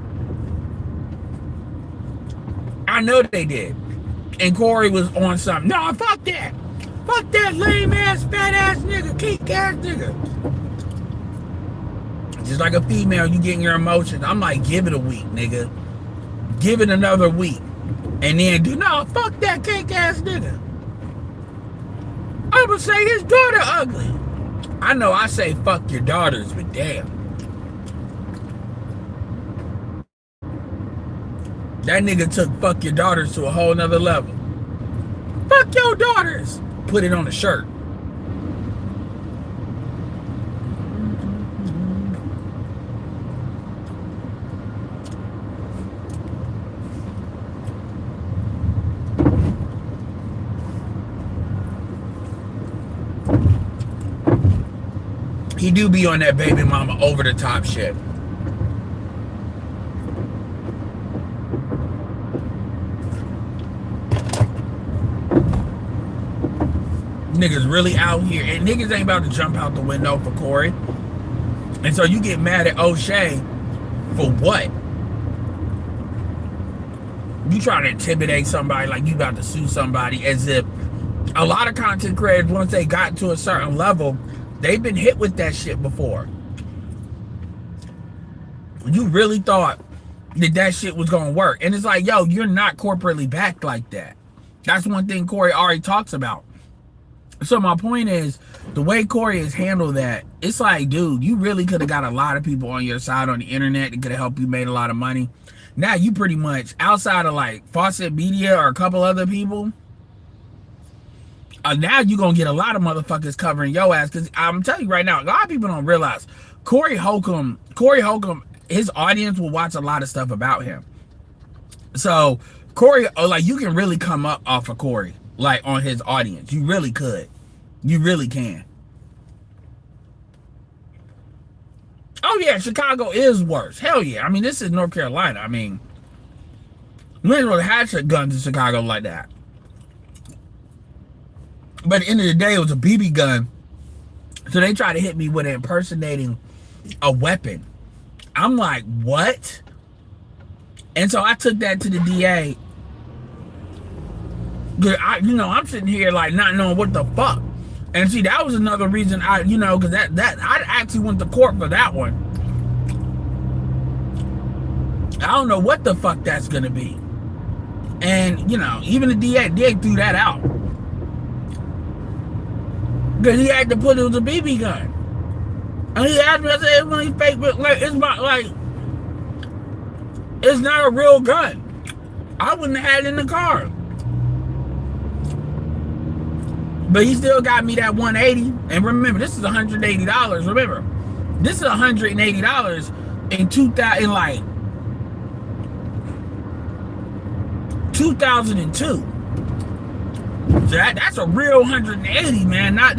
I know they did. And Corey was on something. No, fuck that. Fuck that lame ass, fat ass nigga, cake ass nigga. Just like a female, you getting your emotions. I'm like, give it a week, nigga. Give it another week. And then no, fuck that cake ass nigga. I would say his daughter ugly. I know I say fuck your daughters, but damn. That nigga took fuck your daughters to a whole nother level. Fuck your daughters. Put it on a shirt. He do be on that baby mama over the top shit. Niggas really out here, and niggas ain't about to jump out the window for Corey. And so you get mad at O'Shea for what? You trying to intimidate somebody like you about to sue somebody, as if a lot of content creators, once they got to a certain level, they've been hit with that shit before. You really thought that shit was gonna work. And it's like, yo, you're not corporately backed like that. That's one thing Corey already talks about. So my point is, the way Corey has handled that, it's like, dude, you really could have got a lot of people on your side on the internet that could have helped you made a lot of money. Now you pretty much, outside of like Fawcett Media or a couple other people, now you're gonna get a lot of motherfuckers covering your ass. Because I'm telling you right now, a lot of people don't realize Corey Holcomb, his audience will watch a lot of stuff about him. So Corey, like, you can really come up off of Corey, like, on his audience. You really could. You really can. Oh yeah, Chicago is worse. Hell yeah. I mean, this is North Carolina. I mean, we ain't really had guns in Chicago like that. But at the end of the day, it was a BB gun. So they tried to hit me with impersonating a weapon. I'm like, what? And so I took that to the DA. I'm sitting here like not knowing what the fuck. And see, that was another reason because I actually went to court for that one. I don't know what the fuck that's gonna be. And even the DA threw that out. Because he had to put it was a BB gun. And he asked me, I said, it's really fake, but like, it's not a real gun. I wouldn't have had it in the car. But he still got me that $180. And remember, this is $180. Remember, this is $180 in 2002. So that's a real 180, man. Not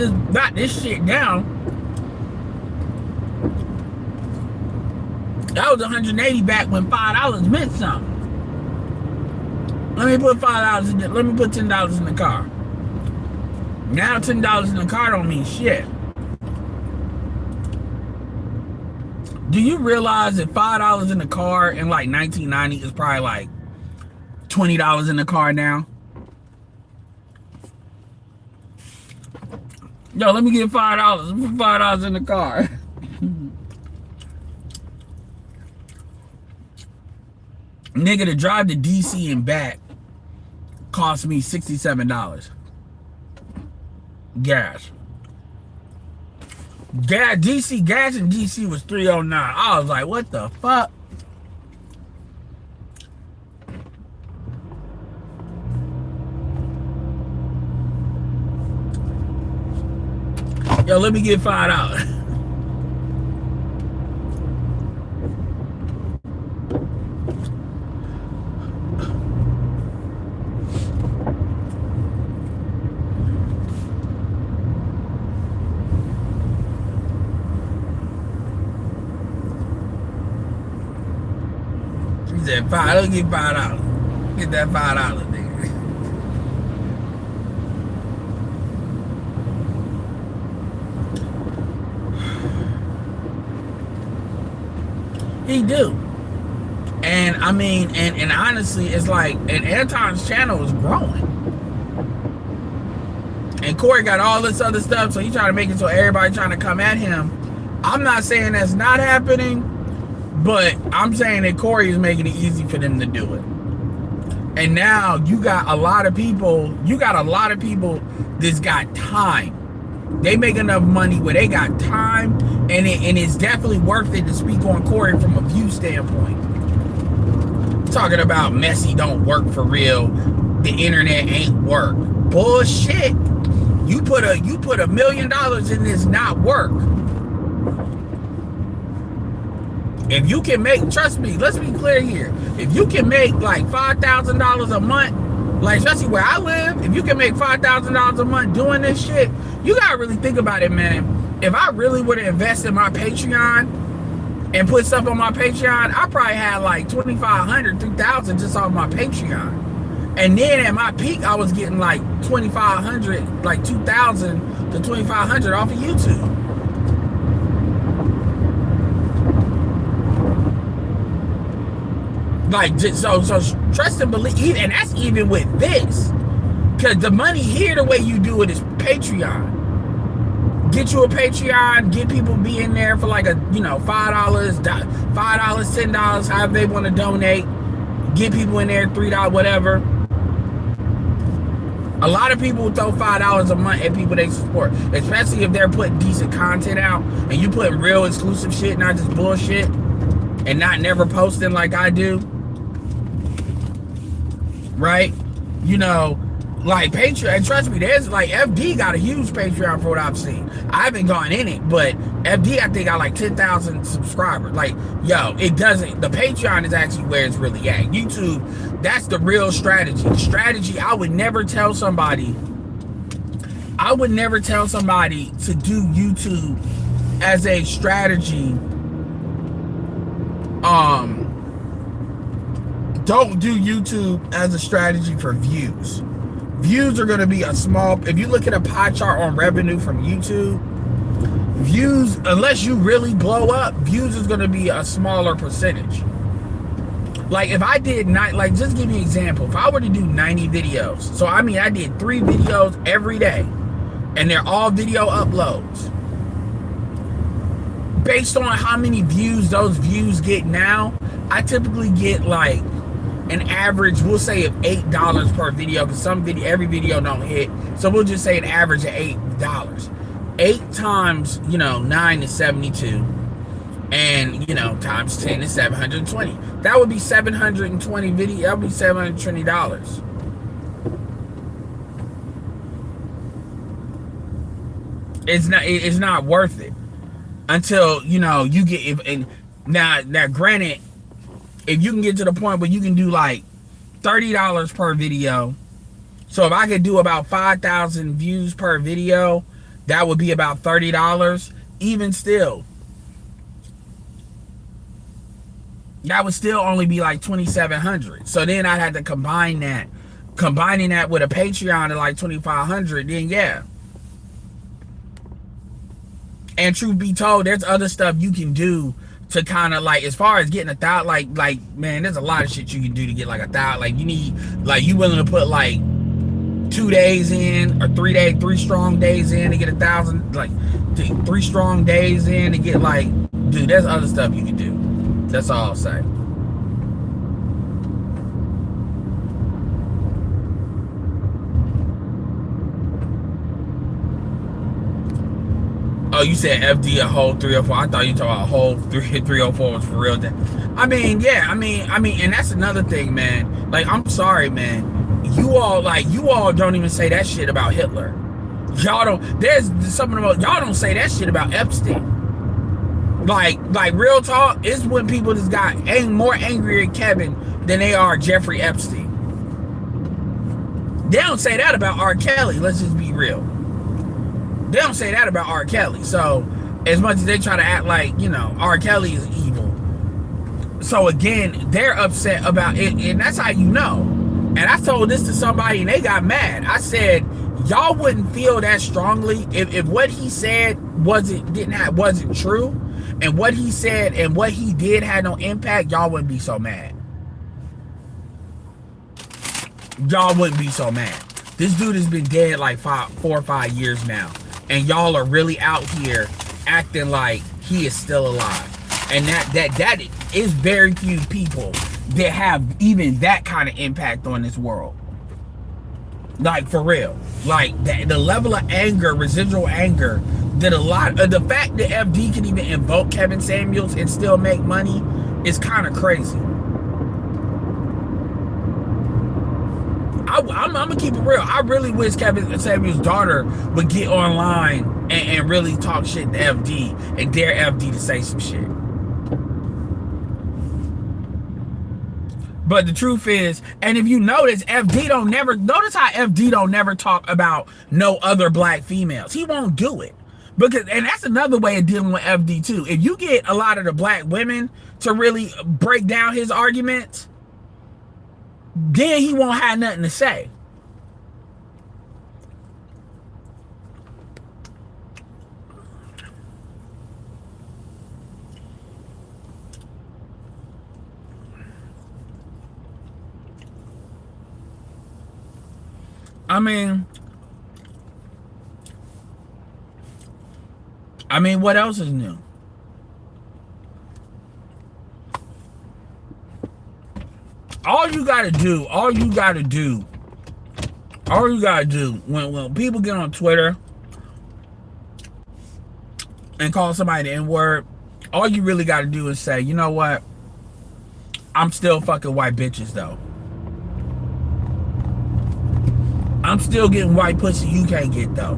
this shit down. That was 180 back when $5 meant something. Let me put $5 in it. Let me put $10 in the car. Now $10 in the car don't mean shit. Do you realize that $5 in the car in like 1990 is probably like $20 in the car now? Yo, let me get $5. Put $5 in the car. Nigga, to drive to DC and back cost me $67. Gas. Gas in DC was $3.09. I was like, what the fuck? Yo, let me get $5. He said, "Let's get $5. Get that $5, nigga." He do. And I mean, and honestly, it's like, and Anton's channel is growing. And Corey got all this other stuff, so he trying to make it so everybody trying to come at him. I'm not saying that's not happening, but I'm saying that Corey is making it easy for them to do it. And now you got a lot of people that's got time. They make enough money where they got time, and it's definitely worth it to speak on Corey from a view standpoint. Talking about Messi don't work for real, the internet ain't work. Bullshit. You put $1 million in this not work. If you can make, trust me, let's be clear here. If you can make like $5,000 a month, like especially where I live, if you can make $5,000 a month doing this shit, you gotta really think about it, man. If I really would have invested in my Patreon and put stuff on my Patreon, I probably had like $2,500, $3,000 just off my Patreon. And then at my peak, I was getting like $2,500, like $2,000 to $2,500 off of YouTube. Like, so trust and believe, and that's even with this. Because the money here, the way you do it is Patreon. Get you a Patreon, get people be in there for like $5, $10, however they want to donate. Get people in there, $3, whatever. A lot of people throw $5 a month at people they support, especially if they're putting decent content out and you put real exclusive shit, not just bullshit, and not never posting like I do. Right? You know, like Patreon, and trust me, there's like FD got a huge Patreon for what I've seen. I haven't gone in it, but FD I think got like 10,000 subscribers. Like, yo, it doesn't, the Patreon is actually where it's really at. YouTube, that's the real strategy. Strategy, I would never tell somebody to do YouTube as a strategy. Don't do YouTube as a strategy for views. Views are going to be a small, if you look at a pie chart on revenue from YouTube, views, unless you really blow up, views is going to be a smaller percentage. Like if I did not, like just give me an example. If I were to do 90 videos, so I mean I did 3 videos every day, and they're all video uploads. Based on how many views those views get now, I typically get like an average, we'll say of $8 per video, because every video don't hit. So we'll just say an average of $8. 8 times, 9 is 72. And, times 10 is 720. That would be 720 video. That would be $720. It's not worth it until, you get, and now granted, if you can get to the point where you can do like $30 per video. So if I could do about 5,000 views per video, that would be about $30. Even still, that would still only be like $2,700. So then I'd have to combining that with a Patreon at like $2,500, then yeah. And truth be told, there's other stuff you can do to kind of like, as far as getting 1,000, like man, there's a lot of shit you can do to get like 1,000. Like you need, like you willing to put like 2 days in or 3 strong days in to get 1,000, like 3 strong days in to get like, dude, there's other stuff you can do. That's all I'll say. Oh, you said FD a whole 304. I thought you talking about a whole 304 was for real. I mean, yeah, I mean, and that's another thing, man. Like, I'm sorry, man. You all don't even say that shit about Hitler. Y'all don't, there's some of the most, y'all don't say that shit about Epstein. Like real talk, it's when people just got more angry at Kevin than they are Jeffrey Epstein. They don't say that about R. Kelly, let's just be real. They don't say that about R. Kelly. So as much as they try to act like, you know, R. Kelly is evil. So again, they're upset about it, and that's how you know. And I told this to somebody and they got mad. I said, y'all wouldn't feel that strongly if what he said wasn't true, and what he said and what he did had no impact, y'all wouldn't be so mad. Y'all wouldn't be so mad. This dude has been dead like 4 or 5 years now, and y'all are really out here acting like he is still alive. And that is very few people that have even that kind of impact on this world. Like, for real. Like, the level of anger, residual anger, that a lot of the fact that FD can even invoke Kevin Samuels and still make money is kind of crazy. I'm gonna keep it real. I really wish Kevin Samuels' daughter would get online and really talk shit to FD and dare FD to say some shit. But the truth is, and if you notice, notice how FD don't never talk about no other black females. He won't do it. And that's another way of dealing with FD too. If you get a lot of the black women to really break down his arguments, then he won't have nothing to say. I mean, what else is new? All you gotta do when people get on Twitter and call somebody the N-word, all you really gotta do is say, you know what? I'm still fucking white bitches though. I'm still getting white pussy you can't get though.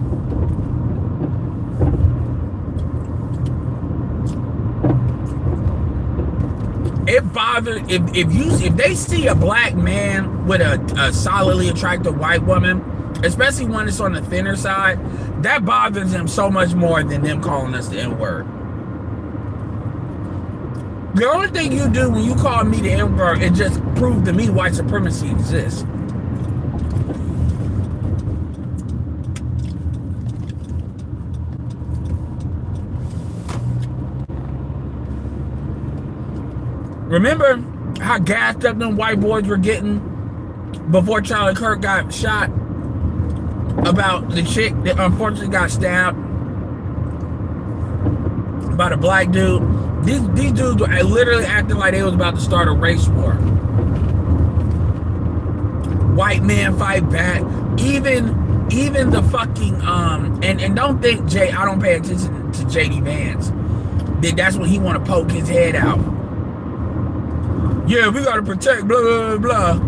It bothers if they see a black man with a solidly attractive white woman, especially one that's on the thinner side, that bothers them so much more than them calling us the N-word. The only thing you do when you call me the N-word is just prove to me white supremacy exists. Remember how gassed up them white boys were getting before Charlie Kirk got shot about the chick that unfortunately got stabbed by the black dude? These dudes were literally acting like they was about to start a race war. White men fight back. Even the fucking and don't think I don't pay attention to JD Vance. That's when he want to poke his head out. Yeah, we gotta protect blah, blah, blah.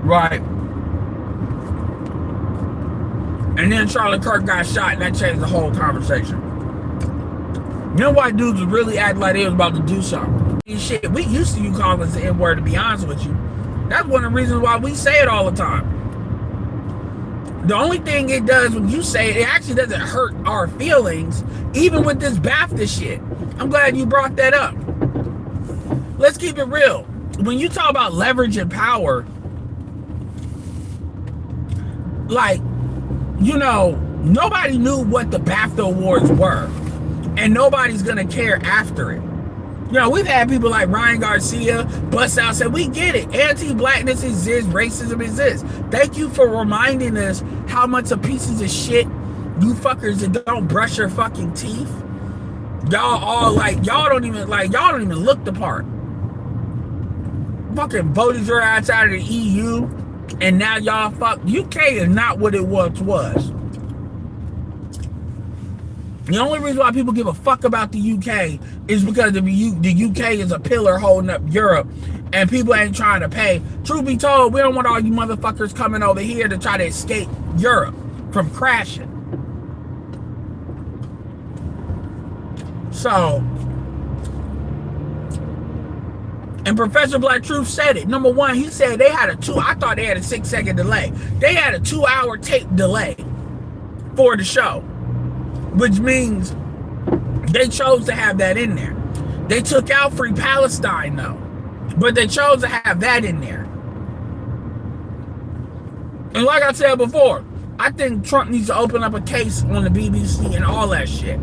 Right. And then Charlie Kirk got shot and that changed the whole conversation. You know why dudes was really acting like they was about to do something? Shit, we used to you calling us the N-word, to be honest with you. That's one of the reasons why we say it all the time. The only thing it does when you say it, it actually doesn't hurt our feelings, even with this Baafta shit. I'm glad you brought that up. Let's keep it real. When you talk about leverage and power, like, you know, nobody knew what the Baafta Awards were, and nobody's gonna care after it. You know, we've had people like Ryan Garcia bust out and say, we get it. Anti-blackness exists, racism exists. Thank you for reminding us how much of pieces of shit you fuckers that don't brush your fucking teeth. Y'all all like, y'all don't even look the part. Fucking voted your ass out of the EU, and now y'all UK is not what it once was. The only reason why people give a fuck about the UK is because the UK is a pillar holding up Europe, and people ain't trying to pay. Truth be told, we don't want all you motherfuckers coming over here to try to escape Europe. from crashing. So, and Professor Black Truth said it. Number one, he said they had I thought they had a 6-second delay. They had a 2-hour tape delay for the show, which means they chose to have that in there. They took out Free Palestine though, but they chose to have that in there. And like I said before, I think Trump needs to open up a case on the BBC and all that shit.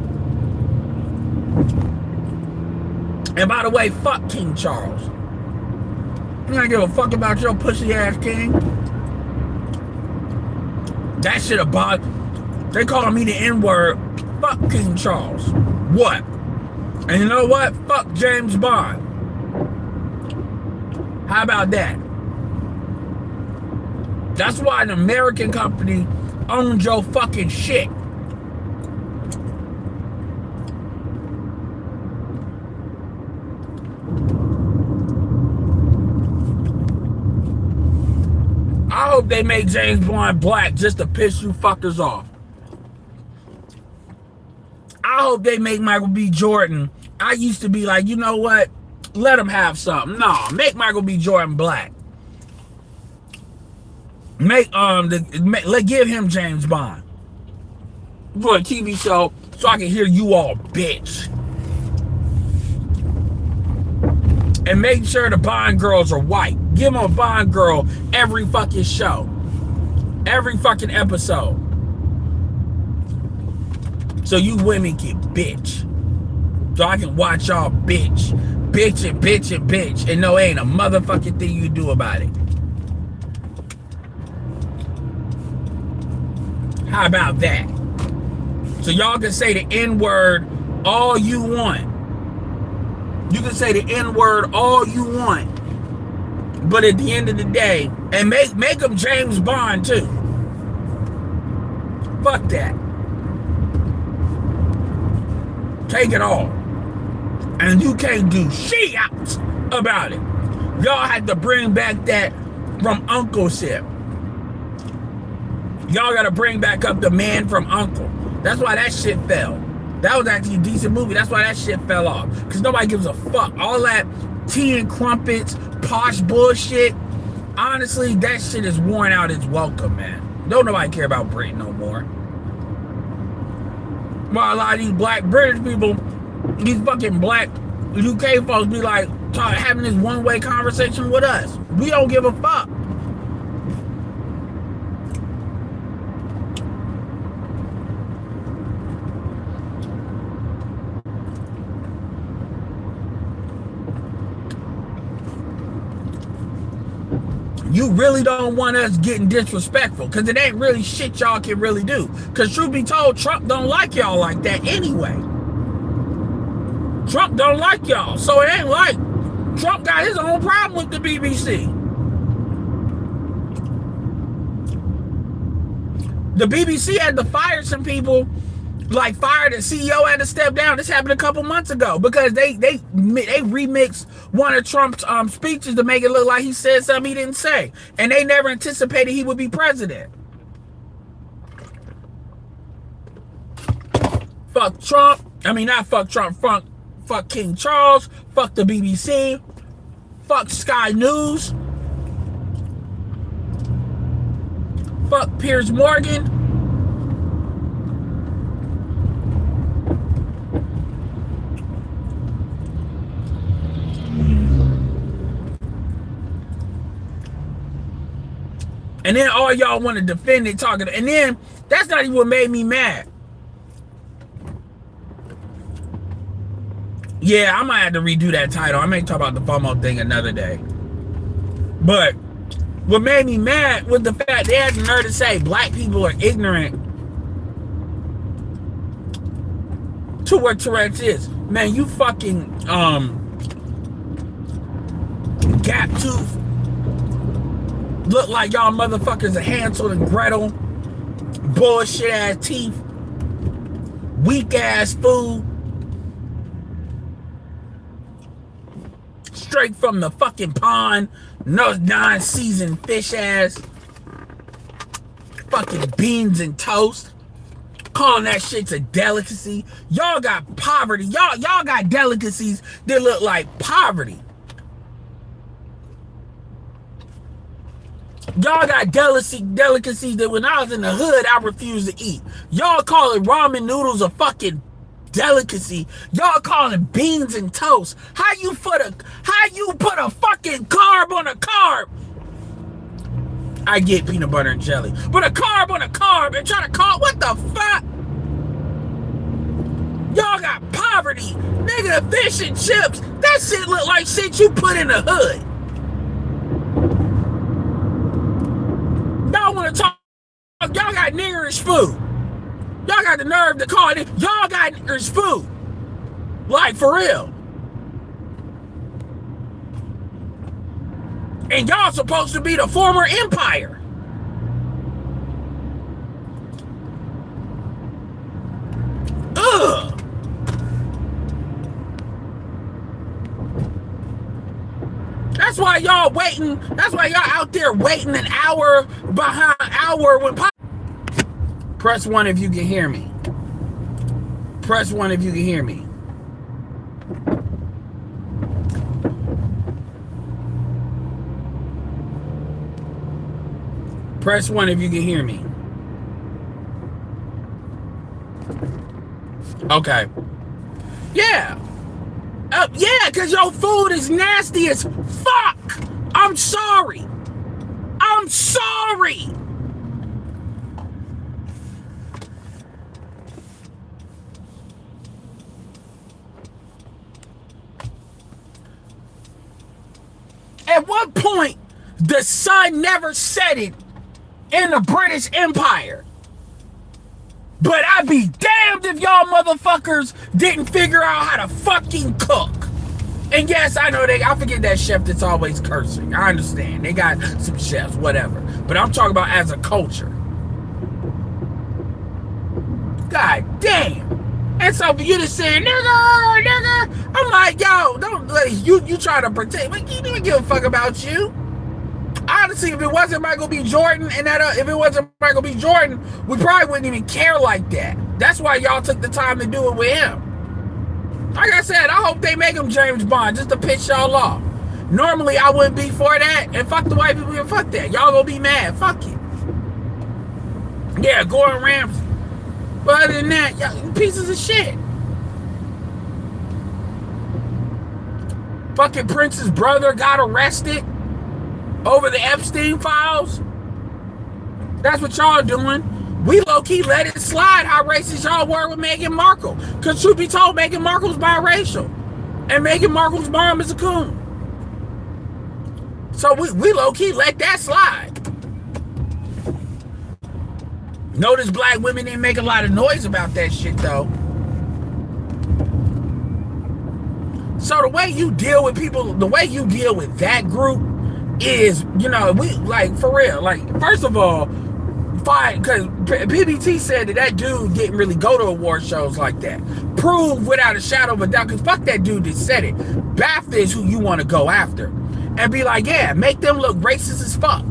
And by the way, fuck King Charles. I don't give a fuck about your pussy ass king. That shit about, they calling me the N-word. Fuck King Charles. What? And you know what? Fuck James Bond. How about that? That's why an American company owns your fucking shit. I hope they make James Bond black just to piss you fuckers off. I hope they make Michael B. Jordan. I used to be like, you know what? Let him have something. No, make Michael B. Jordan black. Give him James Bond for a TV show so I can hear you all bitch. And make sure the Bond girls are white. Give them a Bond girl every fucking show. Every fucking episode. So you women can bitch. So I can watch y'all bitch. Bitch and bitch and bitch. And no, ain't a motherfucking thing you do about it. How about that? So y'all can say the N-word all you want. You can say the N-word all you want. But at the end of the day, and make them James Bond too. Fuck that. Take it all. And you can't do shit about it. Y'all had to bring back that from Uncle Sip. Y'all gotta bring back up the Man from Uncle. That's why that shit fell. That was actually a decent movie. That's why that shit fell off. Because nobody gives a fuck. All that tea and crumpets, posh bullshit. Honestly, that shit is worn out its welcome, man. Don't nobody care about Britain no more. Well, a lot of these black British people, these fucking black UK folks be like having this one-way conversation with us. We don't give a fuck. You really don't want us getting disrespectful, because it ain't really shit y'all can really do. Because truth be told, Trump don't like y'all like that anyway. Trump don't like y'all, so it ain't like Trump got his own problem with the BBC. The BBC had to fire some people, like fired the CEO had to step down. This happened a couple months ago because they remixed one of Trump's speeches to make it look like he said something he didn't say, and they never anticipated he would be president. Fuck Trump. I mean, not fuck Trump. Fuck King Charles. Fuck the BBC. Fuck Sky News. Fuck Piers Morgan. And then all y'all want to defend it, talking, and then that's not even what made me mad. Yeah, I might have to redo that title. I may talk about the Fomo thing another day. But what made me mad was the fact they had the nerve to say black people are ignorant to what Tourette's is. Man, you fucking gap tooth. Look like y'all motherfuckers are Hansel and Gretel. Bullshit ass teeth. Weak ass food. Straight from the fucking pond. No non-seasoned fish ass. fucking beans and toast, calling that shit's a delicacy. Y'all got poverty. Y'all got delicacies that look like poverty. Y'all got delicacies that when I was in the hood, I refused to eat. Y'all calling ramen noodles a fucking delicacy. Y'all calling beans and toast. How you put a fucking carb on a carb? I get peanut butter and jelly, but a carb on a carb and try to call, what the fuck? Y'all got poverty. Nigga, fish and chips. That shit look like shit you put in the hood. Y'all want to talk? Y'all got niggerish food. Y'all got the nerve to call it. Y'all got niggerish food. Like, for real. And y'all supposed to be the former empire. Ugh. That's why y'all waiting. That's why y'all out there waiting an hour behind hour when press 1 if you can hear me. Press 1 if you can hear me. Press 1 if you can hear me. Okay. Yeah. Yeah, because your food is nasty as fuck. I'm sorry. I'm sorry. At what point the sun never set it in the British Empire? But I'd be damned if y'all motherfuckers didn't figure out how to fucking cook. And yes, I know I forget that chef that's always cursing. I understand. They got some chefs, whatever. But I'm talking about as a culture. God damn. And so for you to say, nigga, I'm like, yo, don't let you try to protect. Like, you didn't give a fuck about you. Honestly, if it wasn't Michael B. Jordan if it wasn't Michael B. Jordan, we probably wouldn't even care like that. That's why y'all took the time to do it with him. Like I said, I hope they make him James Bond just to piss y'all off. Normally, I wouldn't be for that, and fuck the white people and fuck that. Y'all gonna be mad. Fuck it. Yeah, Gordon Ramsay. But other than that, y'all pieces of shit. Fucking Prince's brother got arrested over the Epstein files. That's what y'all doing. We low-key let it slide how racist y'all were with Meghan Markle. Because truth be told, Meghan Markle's biracial. And Meghan Markle's mom is a coon. So we low-key let that slide. Notice black women didn't make a lot of noise about that shit, though. So the way you deal with people, the way you deal with that group is, we like, for real, like, first of all, fine, because PBT said that dude didn't really go to award shows like that. Prove without a shadow of a doubt, because fuck that dude that said it. Baafta is who you want to go after. And be like, yeah, make them look racist as fuck.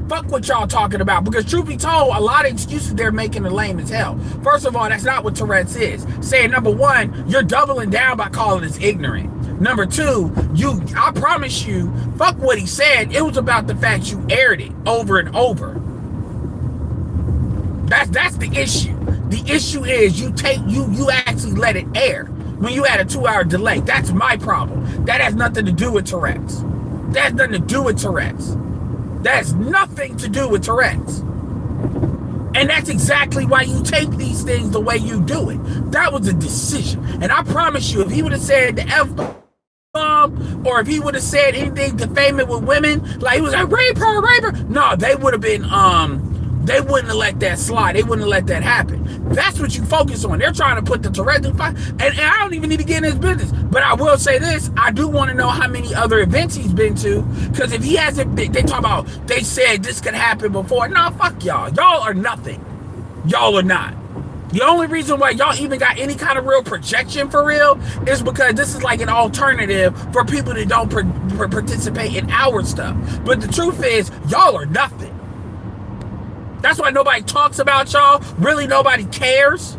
Fuck what y'all talking about, because truth be told, a lot of excuses they're making are lame as hell. First of all, that's not what Tourette's is. Saying, number one, you're doubling down by calling us ignorant. Number two, I promise you, fuck what he said. It was about the fact you aired it over and over. That's the issue. The issue is you actually let it air when you had a 2-hour delay. That's my problem. That has nothing to do with Tourette's. That has nothing to do with Tourette's. That has nothing to do with Tourette's. And that's exactly why you tape these things the way you do it. That was a decision. And I promise you, if he would have said the F bomb, or if he would have said anything defaming with women, like he was like, rape her, no, they would have been, they wouldn't have let that slide. They wouldn't have let that happen. That's what you focus on. They're trying to put the Tourette in fight. And I don't even need to get in his business. But I will say this. I do want to know how many other events he's been to. Because if he hasn't been, they said this could happen before. No, fuck y'all. Y'all are nothing. Y'all are not. The only reason why y'all even got any kind of real projection for real is because this is like an alternative for people that don't participate in our stuff. But the truth is, y'all are nothing. That's why nobody talks about y'all. Really, nobody cares.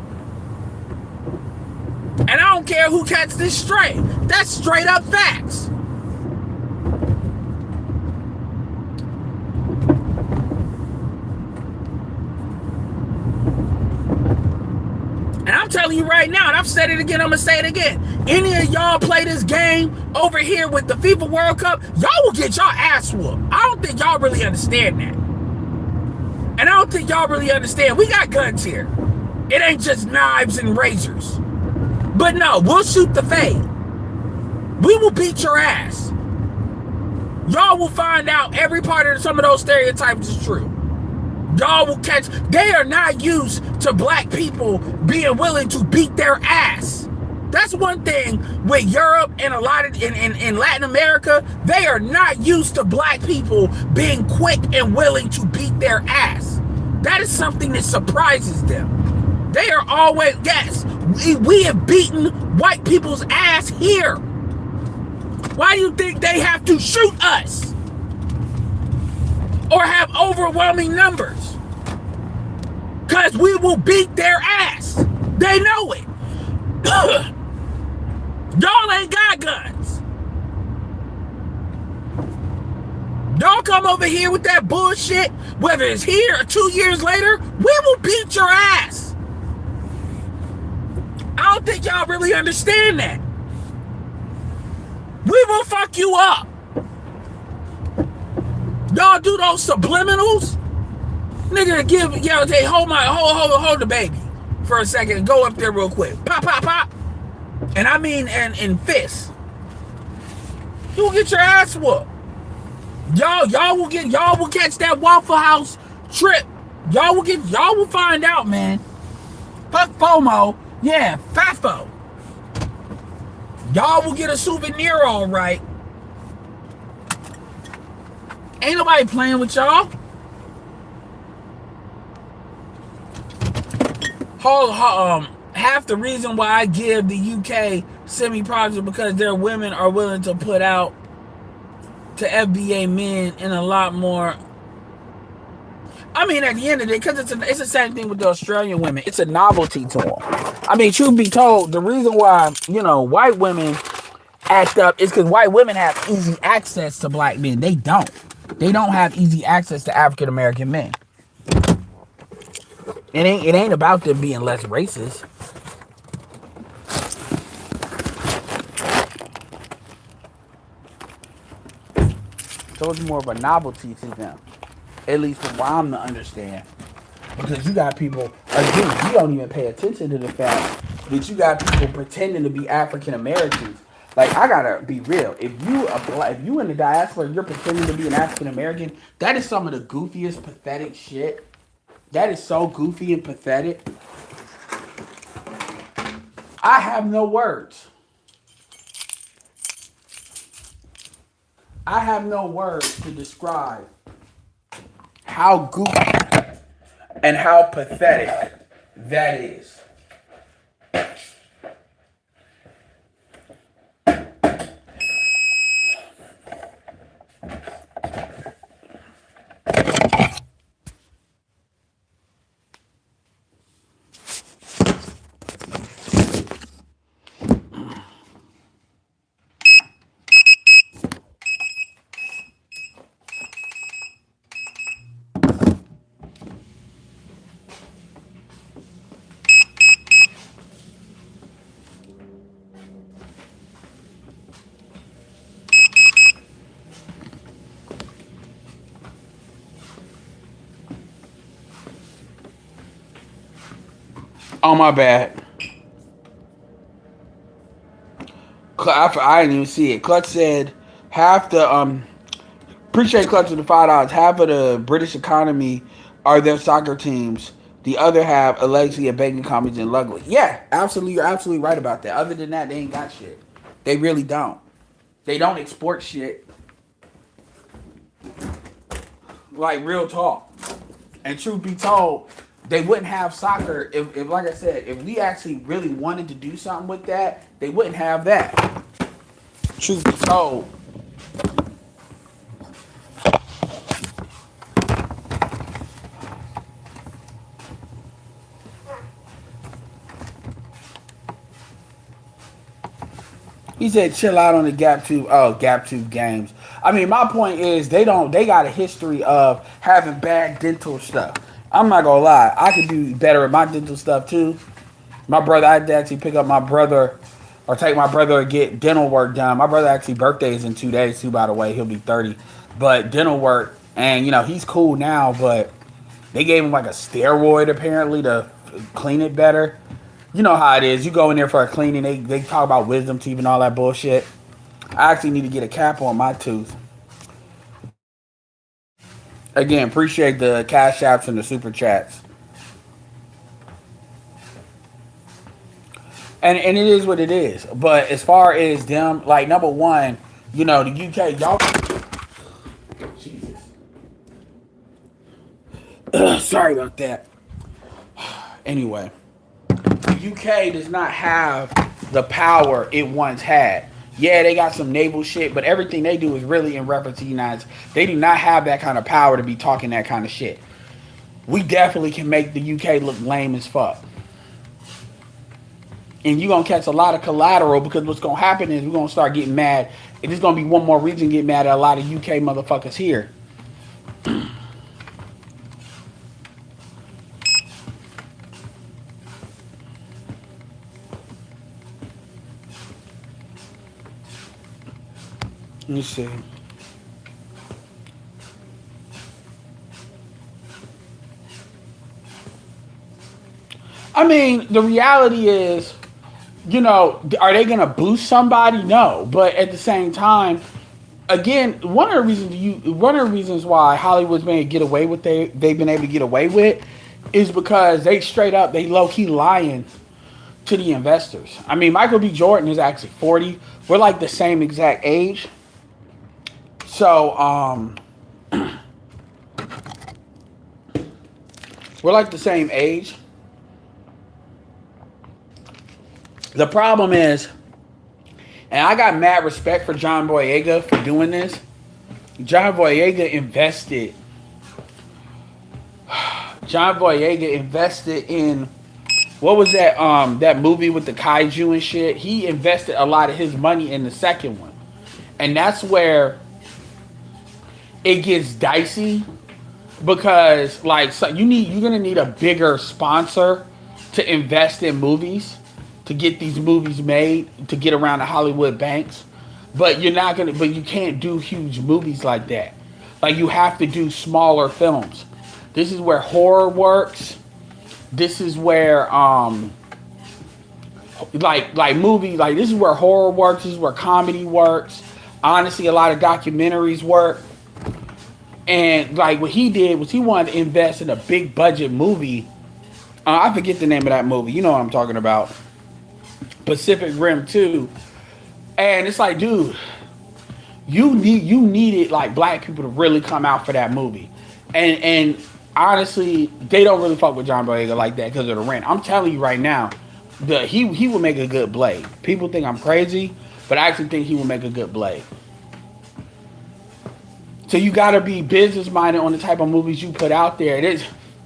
And I don't care who catches this straight. That's straight up facts. And I'm telling you right now, and I've said it again, I'm going to say it again. Any of y'all play this game over here with the FIFA World Cup, y'all will get y'all ass whooped. I don't think y'all really understand that. And I don't think y'all really understand. We got guns here. It ain't just knives and razors. But no, we'll shoot the fade. We will beat your ass. Y'all will find out every part of some of those stereotypes is true. Y'all will catch. They are not used to black people being willing to beat their ass. That's one thing with Europe and a lot of in Latin America. They are not used to black people being quick and willing to beat their ass. That is something that surprises them. They are always, yes, we have beaten white people's ass here. Why do you think they have to shoot us? Or have overwhelming numbers? Because we will beat their ass. They know it. Y'all ain't got guns. Y'all come over here with that bullshit, whether it's here or 2 years later, we will beat your ass. I don't think y'all really understand that. We will fuck you up. Y'all do those subliminals? Nigga, hey, hold the baby for a second and go up there real quick. Pop, pop, pop. And I mean, in fists. You will get your ass whooped. Y'all will catch that Waffle House trip. Y'all will find out, man. Fuck Fomo. Yeah, FAFO. Y'all will get a souvenir all right. Ain't nobody playing with y'all. Half the reason why I give the UK semi-props is because their women are willing to put out to FBA men in a lot more. I mean, at the end of the day, because it's the same thing with the Australian women. It's a novelty to them. I mean, truth be told, the reason why, white women act up is because white women have easy access to black men. They don't. They don't have easy access to African American men. It ain't about them being less racist. So it's more of a novelty to them. At least from what I'm to understand. Because you got people, again, you don't even pay attention to the fact that you got people pretending to be African Americans. Like, I gotta be real. If you in the diaspora, you're pretending to be an African American, that is some of the goofiest, pathetic shit. That is so goofy and pathetic. I have no words. I have no words to describe how goofy and how pathetic that is. Oh, my bad. I didn't even see it. Clutch said half the appreciate Clutch with the $5. Half of the British economy are their soccer teams. The other half allegedly a banking companies in Lugly. Yeah, absolutely. You're absolutely right about that. Other than that, they ain't got shit. They really don't. They don't export shit. Like, real talk. And truth be told, they wouldn't have soccer if, like I said, if we actually really wanted to do something with that, they wouldn't have that. Truth be told. He said, "Chill out on the Gap Tube." Oh, Gap Tube games. I mean, my point is they don't. They got a history of having bad dental stuff. I'm not gonna lie. I could do better at my dental stuff too. My brother, I had to actually pick up my brother or take my brother to get dental work done. My brother actually birthday is in 2 days too. By the way, he'll be 30. But dental work, and he's cool now. But they gave him like a steroid apparently to clean it better. You know how it is. You go in there for a cleaning, they talk about wisdom teeth and all that bullshit. I actually need to get a cap on my tooth. Again, appreciate the cash apps and the super chats. And it is what it is. But as far as them, like number one, the UK, y'all. Jesus. Sorry about that. Anyway, the UK does not have the power it once had. Yeah, they got some naval shit, but everything they do is really in reference to the United States. They do not have that kind of power to be talking that kind of shit. We definitely can make the UK look lame as fuck. And you're going to catch a lot of collateral because what's going to happen is we're going to start getting mad. And there's going to be one more reason to get mad at a lot of UK motherfuckers here. Let me see. I mean, the reality is, are they going to boost somebody? No. But at the same time, again, one of the reasons why Hollywood's been able to get away with they've been able to get away with is because they low key lying to the investors. I mean, Michael B. Jordan is actually 40. We're like the same exact age. So, we're like the same age. The problem is, and I got mad respect for John Boyega for doing this. John Boyega invested in, what was that movie with the kaiju and shit? He invested a lot of his money in the second one. And that's where it gets dicey because you're gonna need a bigger sponsor to invest in movies to get these movies made to get around the Hollywood banks. But you can't do huge movies like that. Like you have to do smaller films. This is where horror works. This is where this is where horror works. This is where comedy works. Honestly, a lot of documentaries work. And like what he did was he wanted to invest in a big budget movie. I forget the name of that movie. You know what I'm talking about. Pacific Rim 2. And it's like, dude, you needed like black people to really come out for that movie. And honestly, they don't really fuck with John Boyega like that because of the rent. I'm telling you right now, he would make a good Blade. People think I'm crazy, but I actually think he would make a good Blade. So you got to be business minded on the type of movies you put out there.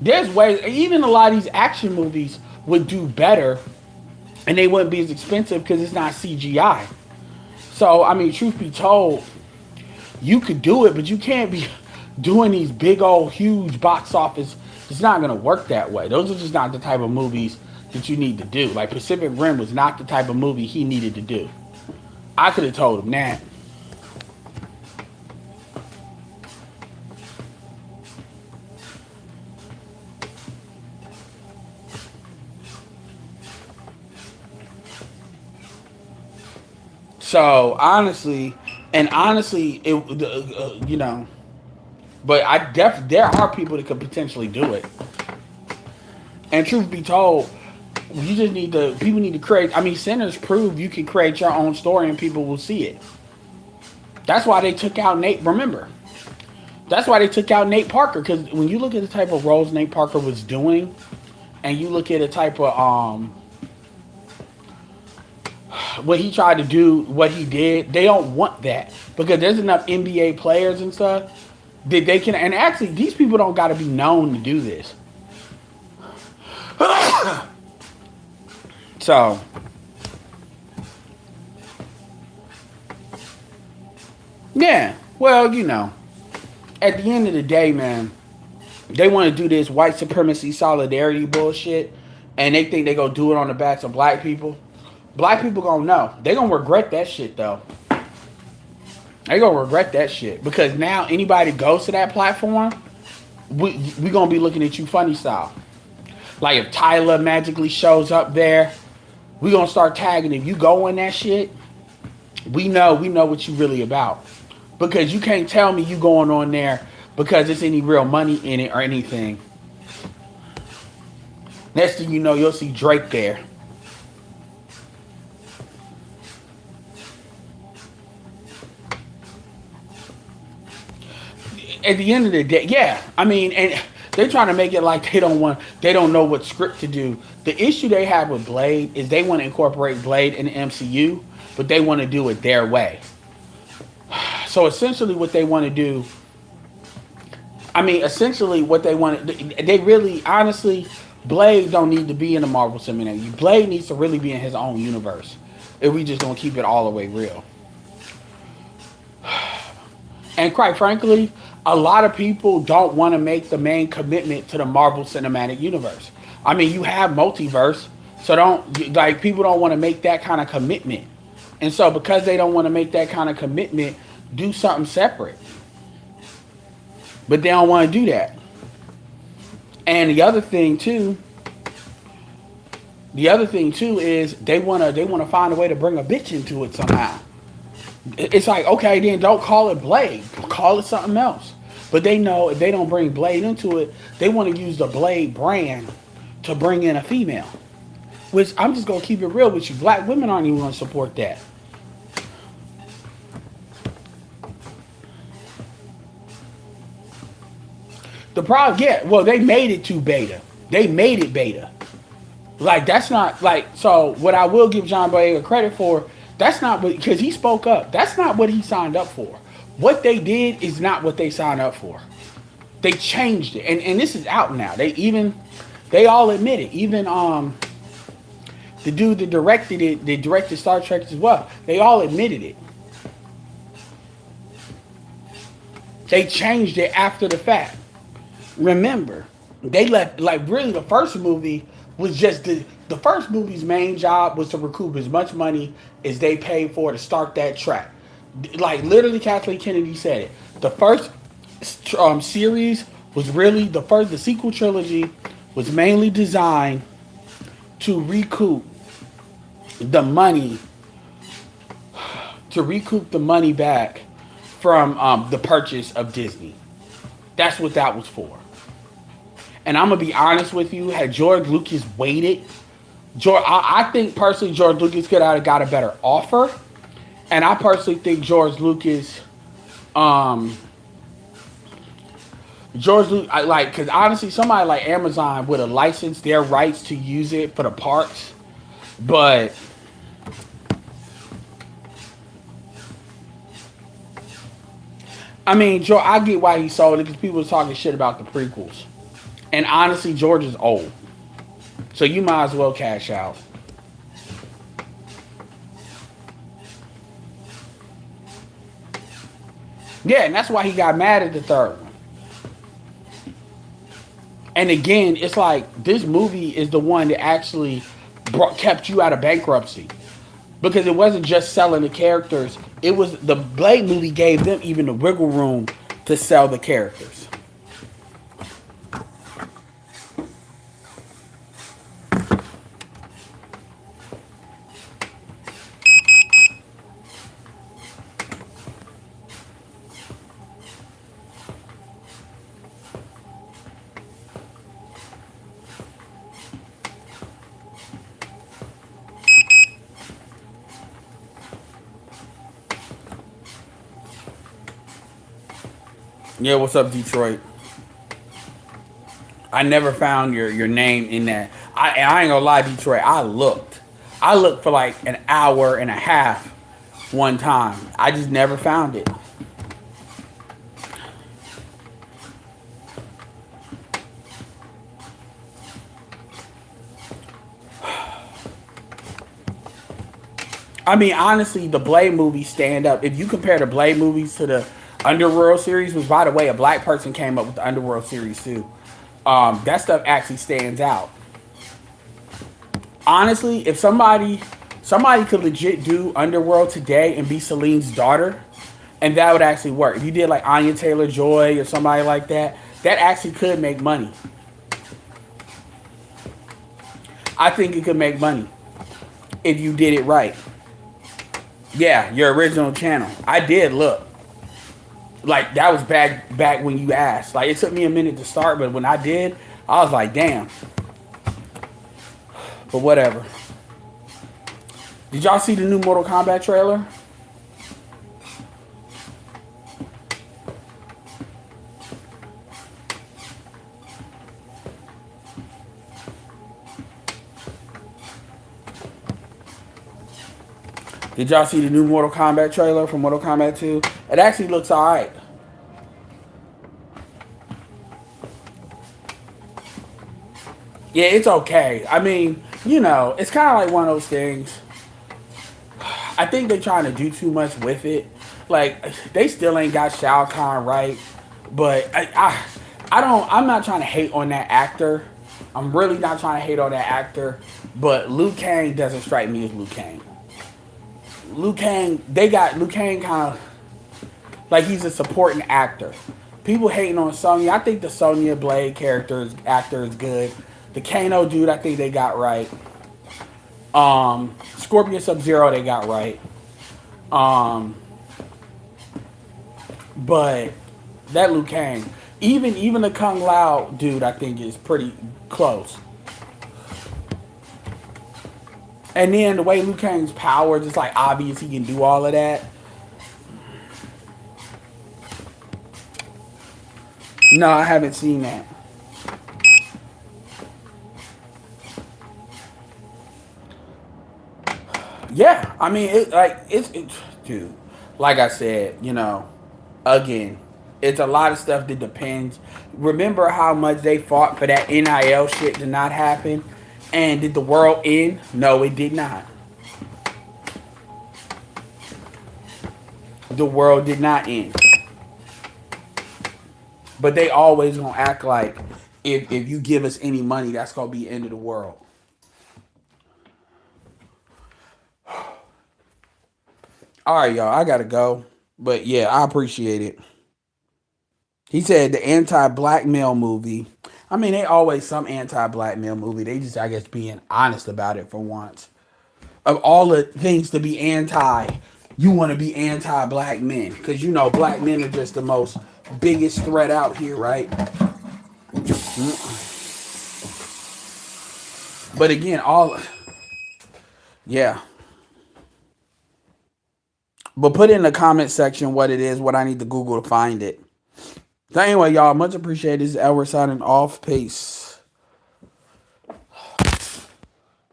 There's ways, even a lot of these action movies would do better and they wouldn't be as expensive because it's not CGI. So, I mean, truth be told, you could do it, but you can't be doing these big old huge box office. It's not going to work that way. Those are just not the type of movies that you need to do. Like Pacific Rim was not the type of movie he needed to do. I could have told him that. So honestly, but there are people that could potentially do it. And truth be told, people need to create. I mean, Sinners prove you can create your own story and people will see it. That's why they took out Nate. Remember, that's why they took out Nate Parker, because when you look at the type of roles Nate Parker was doing, and you look at the type of what he tried to do, what he did, they don't want that because there's enough NBA players and stuff that they can. And actually, these people don't got to be known to do this. So, Yeah. Well, at the end of the day, man, they want to do this white supremacy solidarity bullshit, and they think they gonna do it on the backs of black people. Black people gonna know. They gonna regret that shit though. They gonna regret that shit because now anybody goes to that platform, we gonna be looking at you funny style. Like if Tyler magically shows up there, we gonna start tagging. If you go in that shit, we know what you really about. Because you can't tell me you going on there because there's any real money in it or anything. Next thing you know, you'll see Drake there. At the end of the day, yeah. I mean, and they're trying to make it like they don't know what script to do. The issue they have with Blade is they want to incorporate Blade in the MCU, but they want to do it their way. So essentially what they want to do, essentially what they really, honestly, Blade don't need to be in the Marvel Cinematic Universe. Blade needs to really be in his own universe. If we just gonna keep it all the way real. And quite frankly, a lot of people don't want to make the main commitment to the Marvel Cinematic Universe. I mean, you have multiverse, so people don't want to make that kind of commitment. And so because they don't want to make that kind of commitment, do something separate. But they don't want to do that. And the other thing too is they wanna find a way to bring a bitch into it somehow. It's like, okay, then don't call it Blade. Call it something else. But they know if they don't bring Blade into it, they want to use the Blade brand to bring in a female. Which I'm just gonna keep it real with you. Black women aren't even gonna support that. The problem, yeah, well, they made it to beta. They made it beta. Like, that's not, like, so what I will give John Boyega credit for, that's not what, because he spoke up. That's not what he signed up for. What they did is not what they signed up for. They changed it. And this is out now. They all admit it. Even the dude that directed it, they directed Star Trek as well. They all admitted it. They changed it after the fact. Remember, they left, like, really the first movie was just the first movie's main job was to recoup as much money as they paid for to start that track. Like, literally, Kathleen Kennedy said it. The first series was really the sequel trilogy was mainly designed to recoup the money back from the purchase of Disney. That's what that was for. And I'm gonna be honest with you, had George Lucas waited, I think personally George Lucas could have got a better offer. And I personally think because honestly, somebody like Amazon would have licensed their rights to use it for the parks. But I mean, I get why he sold it because people was talking shit about the prequels. And honestly, George is old. So you might as well cash out. Yeah, and that's why he got mad at the third one. And again, it's like this movie is the one that actually kept you out of bankruptcy. Because it wasn't just selling the characters. It was the Blade movie gave them even the wiggle room to sell the characters. Yeah, what's up, Detroit? I never found your name in that. I ain't gonna lie, Detroit. I looked for like an hour and a half one time. I just never found it. I mean, honestly, the Blade movies stand up. If you compare the Blade movies to the Underworld series, which by the way, a black person came up with the Underworld series too. That stuff actually stands out. Honestly, if somebody could legit do Underworld today and be Celine's daughter, and that would actually work. If you did like Anya Taylor Joy or somebody like that, that actually could make money. I think it could make money if you did it right. Yeah, your original channel. I did look. Like that was back when you asked. Like it took me a minute to start, but when I did, I was like, damn. But whatever. Did y'all see the new Mortal Kombat trailer? Did y'all see the new Mortal Kombat trailer from Mortal Kombat 2? It actually looks alright. Yeah, it's okay. I mean, you know, it's kind of like one of those things. I think they're trying to do too much with it. Like, they still ain't got Shao Kahn right. But I'm not trying to hate on that actor. I'm really not trying to hate on that actor. But Liu Kang doesn't strike me as Liu Kang. They got Liu Kang kind of like he's a supporting actor. People hating on Sonya. I think the Sonya Blade actor is good. The Kano dude, I think they got right. Scorpion Sub-Zero, they got right. But that Liu Kang, even the Kung Lao dude, I think is pretty close. And then the way Liu Kang's powers, it's like obvious he can do all of that. No, I haven't seen that. Yeah, I mean, it's dude. Like I said, you know, again, it's a lot of stuff that depends. Remember how much they fought for that NIL shit to not happen, and did the world end? No, it did not. The world did not end. But they always gonna act like if you give us any money, that's gonna be the end of the world. All right, y'all. I gotta go. But yeah, I appreciate it. He said the anti-black male movie. I mean, they always some anti-black male movie. They just, I guess, being honest about it for once. Of all the things to be anti, you want to be anti-black men. Because, you know, black men are just the most biggest threat out here, right? But again, yeah. But put in the comment section what it is, what I need to Google to find it. So anyway, y'all, much appreciated. This is Edward signing off. Peace.